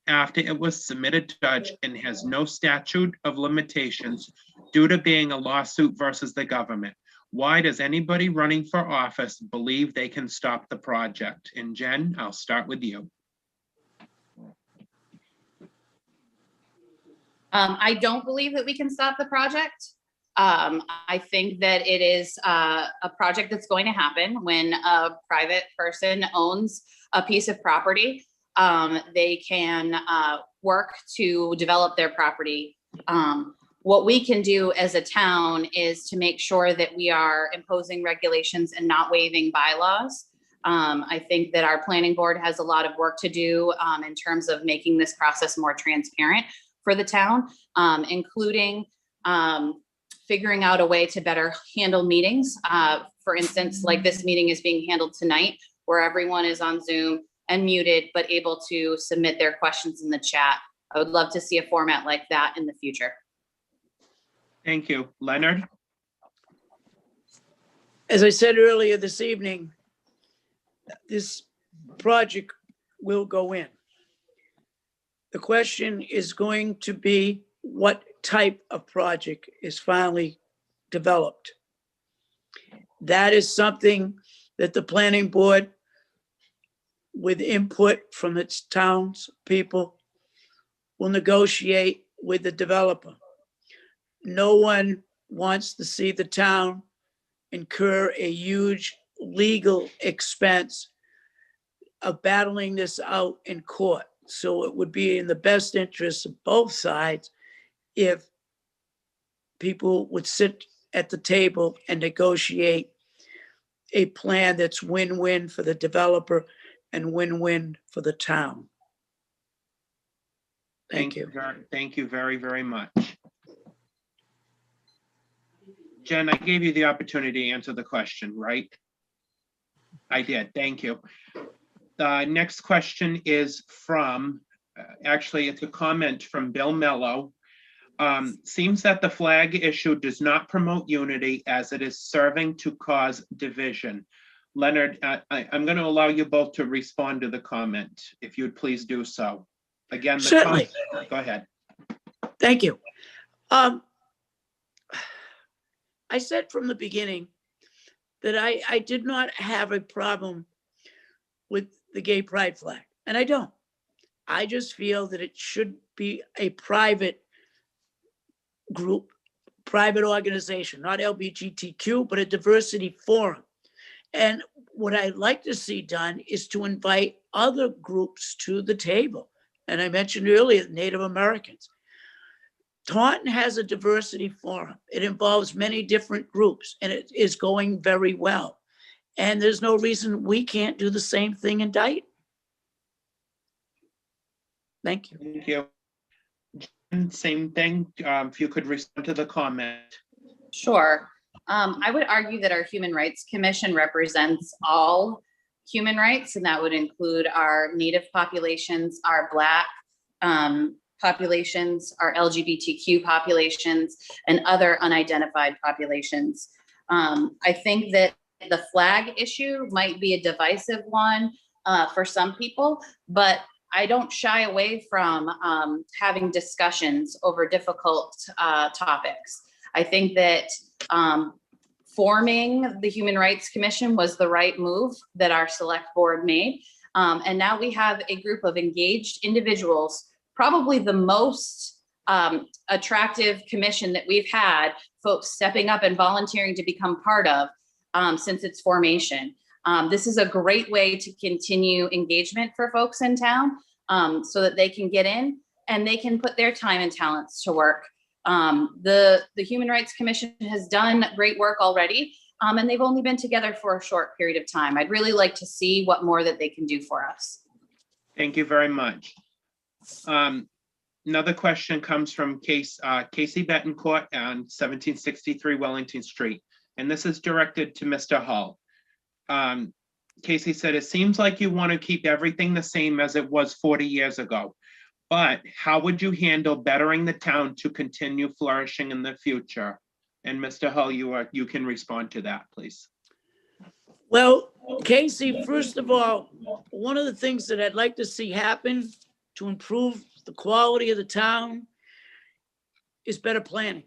after it was submitted to judge and has no statute of limitations due to being a lawsuit versus the government. Why does anybody running for office believe they can stop the project? And Jen, I'll start with you. I don't believe that we can stop the project. I think that it is a project that's going to happen when a private person owns a piece of property. They can work to develop their property. What we can do as a town is to make sure that we are imposing regulations and not waiving bylaws. I think that our planning board has a lot of work to do in terms of making this process more transparent for the town, including figuring out a way to better handle meetings. For instance, like this meeting is being handled tonight, where everyone is on Zoom and muted, but able to submit their questions in the chat. I would love to see a format like that in the future. Thank you. Leonard? As I said earlier this evening, this project will go in. The question is going to be what type of project is finally developed. That is something that the planning board, with input from its townspeople, will negotiate with the developer. No one wants to see the town incur a huge legal expense of battling this out in court. So it would be in the best interest of both sides if people would sit at the table and negotiate a plan that's win-win for the developer and win-win for the town. Thank you. Thank you very, very much. Jen, I gave you the opportunity to answer the question, right? I did. Thank you. The next question is from, actually, it's a comment from Bill Mello. Seems that the flag issue does not promote unity as it is serving to cause division. Leonard, I'm going to allow you both to respond to the comment, if you'd please do so. Again, Certainly. Go ahead. Thank you. I said from the beginning that I did not have a problem with the gay pride flag, and I don't. I just feel that it should be a private group, private organization, not LGBTQ, but a diversity forum. And what I'd like to see done is to invite other groups to the table. And I mentioned earlier, Native Americans. Taunton has a diversity forum. It involves many different groups, and it is going very well. And there's no reason we can't do the same thing in Dighton. Thank you. Thank you. Same thing, if you could respond to the comment. Sure. I would argue that our Human Rights Commission represents all human rights, and that would include our Native populations, our Black, populations, our LGBTQ populations, and other unidentified populations. I think that the flag issue might be a divisive one for some people, but I don't shy away from having discussions over difficult topics. I think that forming the Human Rights Commission was the right move that our select board made. And now we have a group of engaged individuals, probably the most attractive commission that we've had, folks stepping up and volunteering to become part of since its formation. This is a great way to continue engagement for folks in town so that they can get in and they can put their time and talents to work. The Human Rights Commission has done great work already, and they've only been together for a short period of time. I'd really like to see what more that they can do for us. Thank you very much. Another question comes from Casey Betancourt on 1763 Wellington Street, and this is directed to Mr. Hull. Casey said, it seems like you want to keep everything the same as it was 40 years ago, but how would you handle bettering the town to continue flourishing in the future? And Mr. Hull, you can respond to that, please. Well, Casey, first of all, one of the things that I'd like to see happen to improve the quality of the town is better planning,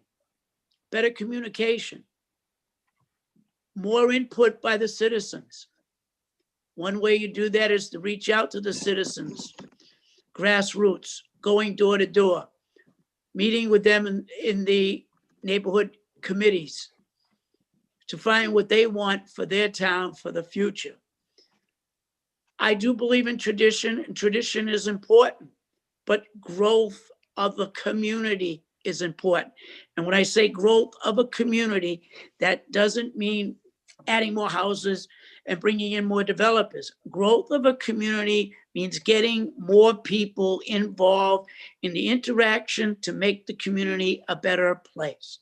better communication, more input by the citizens. One way you do that is to reach out to the citizens, grassroots, going door to door, meeting with them in the neighborhood committees to find what they want for their town for the future. I do believe in tradition, and tradition is important, but growth of the community is important. And when I say growth of a community, that doesn't mean adding more houses and bringing in more developers. Growth of a community means getting more people involved in the interaction to make the community a better place.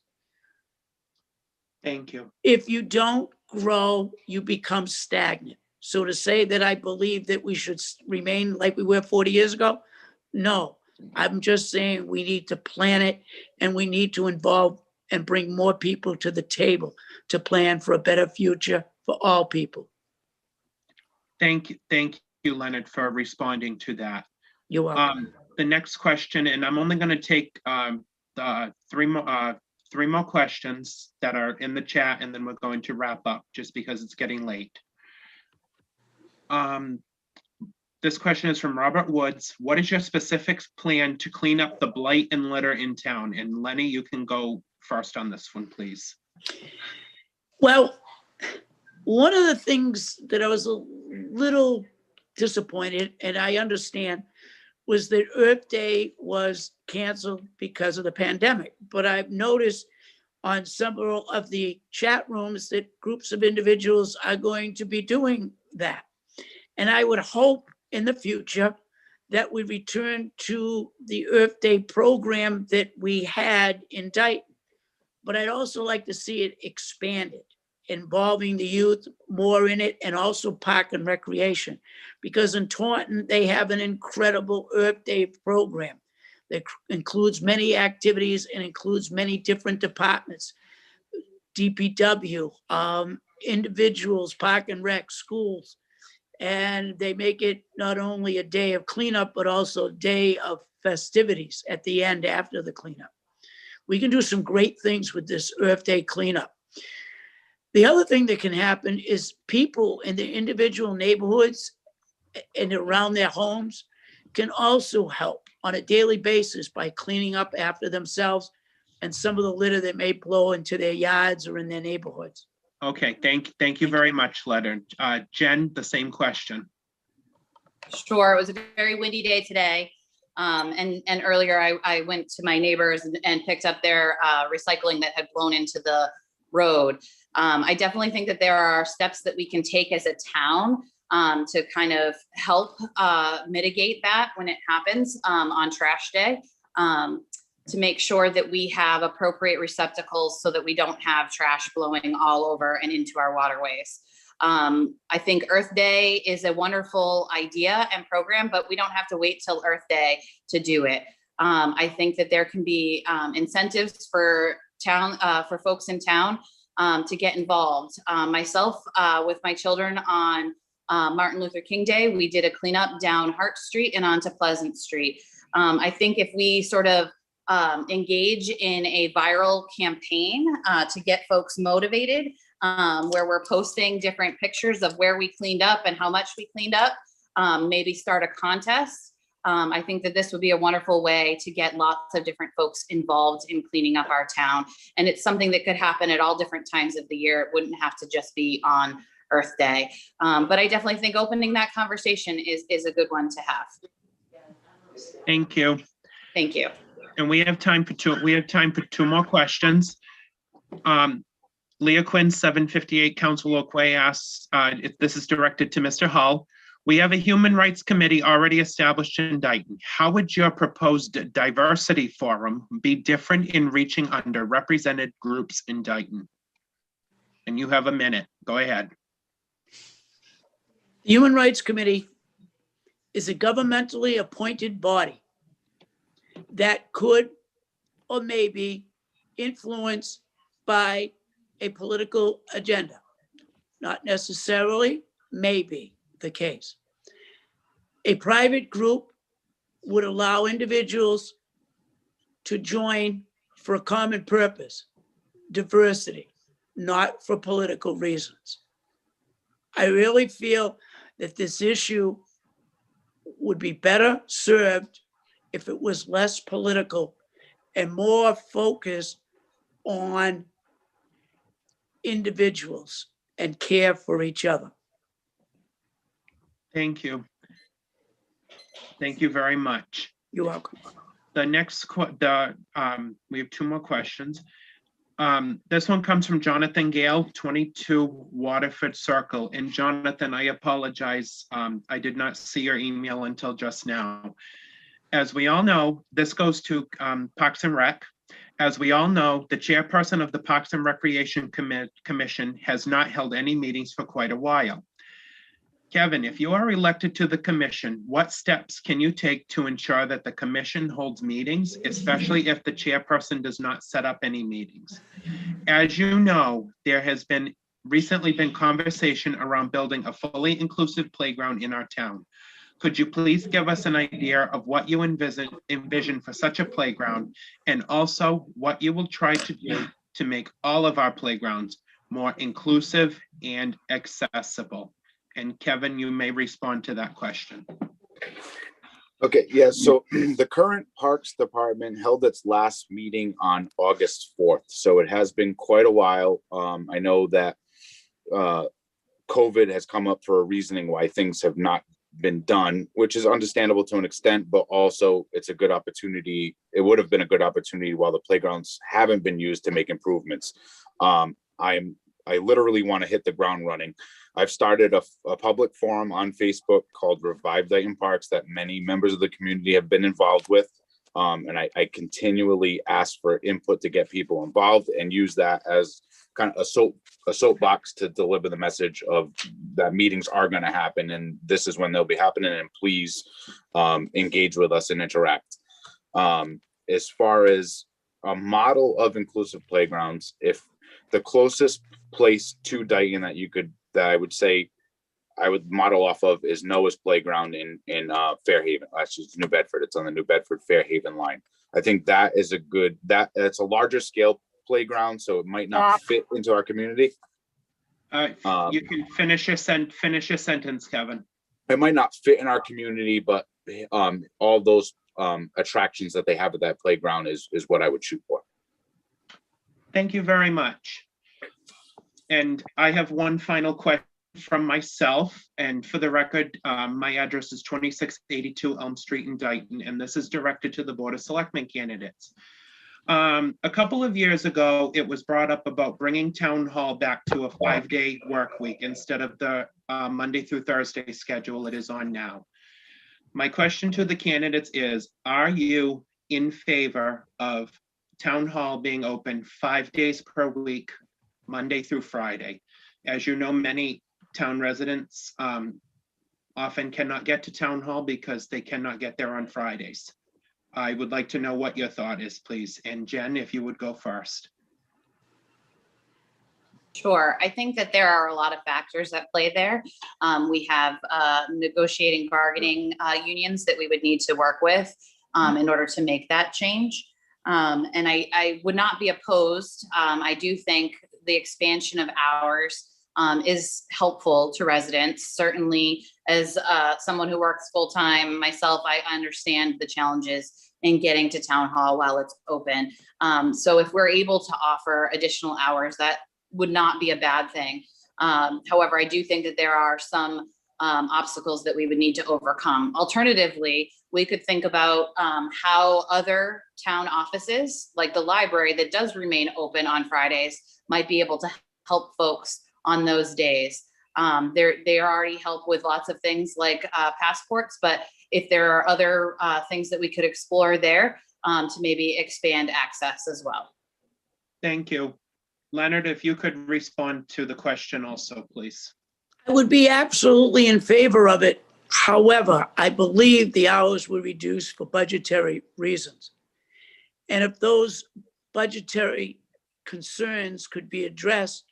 Thank you. If you don't grow, you become stagnant. So to say that I believe that we should remain like we were 40 years ago, no. I'm just saying we need to plan it and we need to involve and bring more people to the table to plan for a better future for all people. Thank you, Leonard, for responding to that. You're welcome. The next question, and I'm only going to take three more questions that are in the chat, and then we're going to wrap up just because it's getting late. This question is from Robert Woods. What is your specific plan to clean up the blight and litter in town? And Lenny, you can go first on this one, please. Well, one of the things that I was a little disappointed, and I understand, was that Earth Day was canceled because of the pandemic. But I've noticed on several of the chat rooms that groups of individuals are going to be doing that. And I would hope in the future that we return to the Earth Day program that we had in Dighton. But I'd also like to see it expanded, involving the youth more in it, and also park and recreation. Because in Taunton, they have an incredible Earth Day program that includes many activities and includes many different departments, DPW, individuals, park and rec, schools. And they make it not only a day of cleanup, but also a day of festivities at the end after the cleanup. We can do some great things with this Earth Day cleanup. The other thing that can happen is people in the individual neighborhoods and around their homes can also help on a daily basis by cleaning up after themselves and some of the litter that may blow into their yards or in their neighborhoods. Okay, thank you very much, Leonard. Jen, the same question. Sure, it was a very windy day today. And earlier I went to my neighbors and picked up their recycling that had blown into the road. I definitely think that there are steps that we can take as a town to kind of help mitigate that when it happens on trash day, to make sure that we have appropriate receptacles so that we don't have trash blowing all over and into our waterways. I think Earth Day is a wonderful idea and program, but we don't have to wait till Earth Day to do it. I think that there can be incentives for for folks in town to get involved. Myself, with my children on Martin Luther King Day, we did a cleanup down Hart Street and onto Pleasant Street. I think if we sort of engage in a viral campaign to get folks motivated, where we're posting different pictures of where we cleaned up and how much we cleaned up, maybe start a contest. I think that this would be a wonderful way to get lots of different folks involved in cleaning up our town. And it's something that could happen at all different times of the year. It wouldn't have to just be on Earth Day. But I definitely think opening that conversation is a good one to have. Thank you. Thank you. And we have time for two more questions. Leah Quinn, 758 Council Oak Way asks, if this is directed to Mr. Hull. We have a Human Rights Committee already established in Dighton. How would your proposed diversity forum be different in reaching underrepresented groups in Dighton? And you have a minute. Go ahead. The Human Rights Committee is a governmentally appointed body that could or may be influenced by a political agenda. Not necessarily, maybe the case. A private group would allow individuals to join for a common purpose, diversity, not for political reasons. I really feel that this issue would be better served if it was less political and more focused on individuals and care for each other. Thank you. Thank you very much. You're welcome. The next, we have two more questions. This one comes from Jonathan Gale, 22 Waterford Circle. And Jonathan, I apologize. I did not see your email until just now. As we all know, this goes to Parks and Rec. As we all know, the chairperson of the Parks and Recreation Commission has not held any meetings for quite a while. Kevin, if you are elected to the commission, what steps can you take to ensure that the commission holds meetings, especially if the chairperson does not set up any meetings? As you know, there has recently been conversation around building a fully inclusive playground in our town. Could you please give us an idea of what you envision for such a playground, and also what you will try to do to make all of our playgrounds more inclusive and accessible? And Kevin, you may respond to that question. Okay, yeah, so the current Parks Department held its last meeting on August 4th. So it has been quite a while. I know that COVID has come up for a reasoning why things have not been done, which is understandable to an extent, but also it's a good opportunity. It would have been a good opportunity while the playgrounds haven't been used to make improvements. I literally want to hit the ground running. I've started a public forum on Facebook called Revive Dighton Parks that many members of the community have been involved with. And I continually ask for input to get people involved and use that as kind of a soapbox to deliver the message of that meetings are going to happen. And this is when they'll be happening. And please engage with us and interact. As far as a model of inclusive playgrounds, if the closest place to Dighton that I would say I would model off of is Noah's Playground in Fairhaven. Actually, it's New Bedford. It's on the New Bedford Fairhaven line. I think that is it's a larger scale playground, so it might not fit into our community. You can finish your sentence, Kevin. It might not fit in our community, but all those attractions that they have at that playground is what I would shoot for. Thank you very much. And I have one final question from myself. And for the record, my address is 2682 Elm Street in Dighton, and this is directed to the Board of Selectmen candidates. A couple of years ago, it was brought up about bringing Town Hall back to a 5-day work week instead of the Monday through Thursday schedule it is on now. My question to the candidates is, are you in favor of Town Hall being open 5 days per week, Monday through Friday? As you know, many town residents often cannot get to Town Hall because they cannot get there on Fridays. I would like to know what your thought is, please. And Jen, if you would go first. Sure. I think that there are a lot of factors at play there. We have negotiating bargaining unions that we would need to work with in order to make that change. And I would not be opposed. I do think the expansion of hours is helpful to residents. Certainly, as someone who works full-time myself, I understand the challenges in getting to town hall while it's open. So if we're able to offer additional hours, that would not be a bad thing. However, I do think that there are some obstacles that we would need to overcome. Alternatively, we could think about how other town offices, like the library that does remain open on Fridays, might be able to help folks on those days. They already help with lots of things like passports, but if there are other things that we could explore there to maybe expand access as well. Thank you. Leonard, if you could respond to the question also, please. I would be absolutely in favor of it. However, I believe the hours were reduced for budgetary reasons. And if those budgetary concerns could be addressed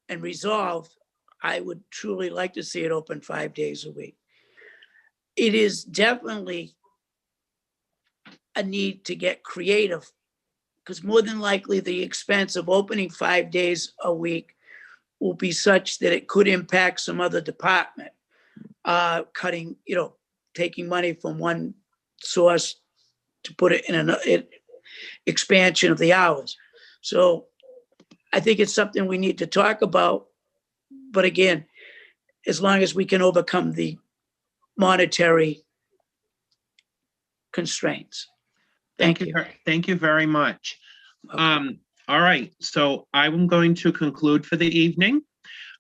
and resolved, I would truly like to see it open 5 days a week. It is definitely a need to get creative, because more than likely the expense of opening 5 days a week will be such that it could impact some other department, cutting, taking money from one source to put it in an expansion of the hours. So I think it's something we need to talk about. But again, as long as we can overcome the monetary constraints. Thank you. Thank you very much. All right, so I'm going to conclude for the evening.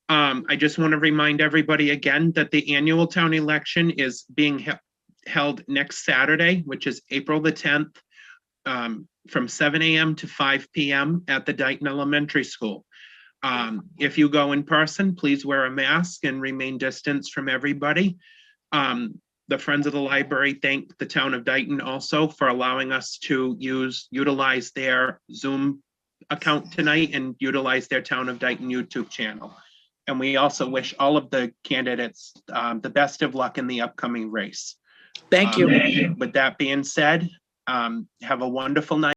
I just want to remind everybody again that the annual town election is being held next Saturday, which is April the 10th, from 7 a.m. to 5 p.m. at the Dighton Elementary School. If you go in person, please wear a mask and remain distance from everybody. The Friends of the Library thank the town of Dighton also for allowing us to utilize their Zoom account tonight and utilize their Town of Dighton YouTube channel. And we also wish all of the candidates the best of luck in the upcoming race. Thank you. With that being said, have a wonderful night.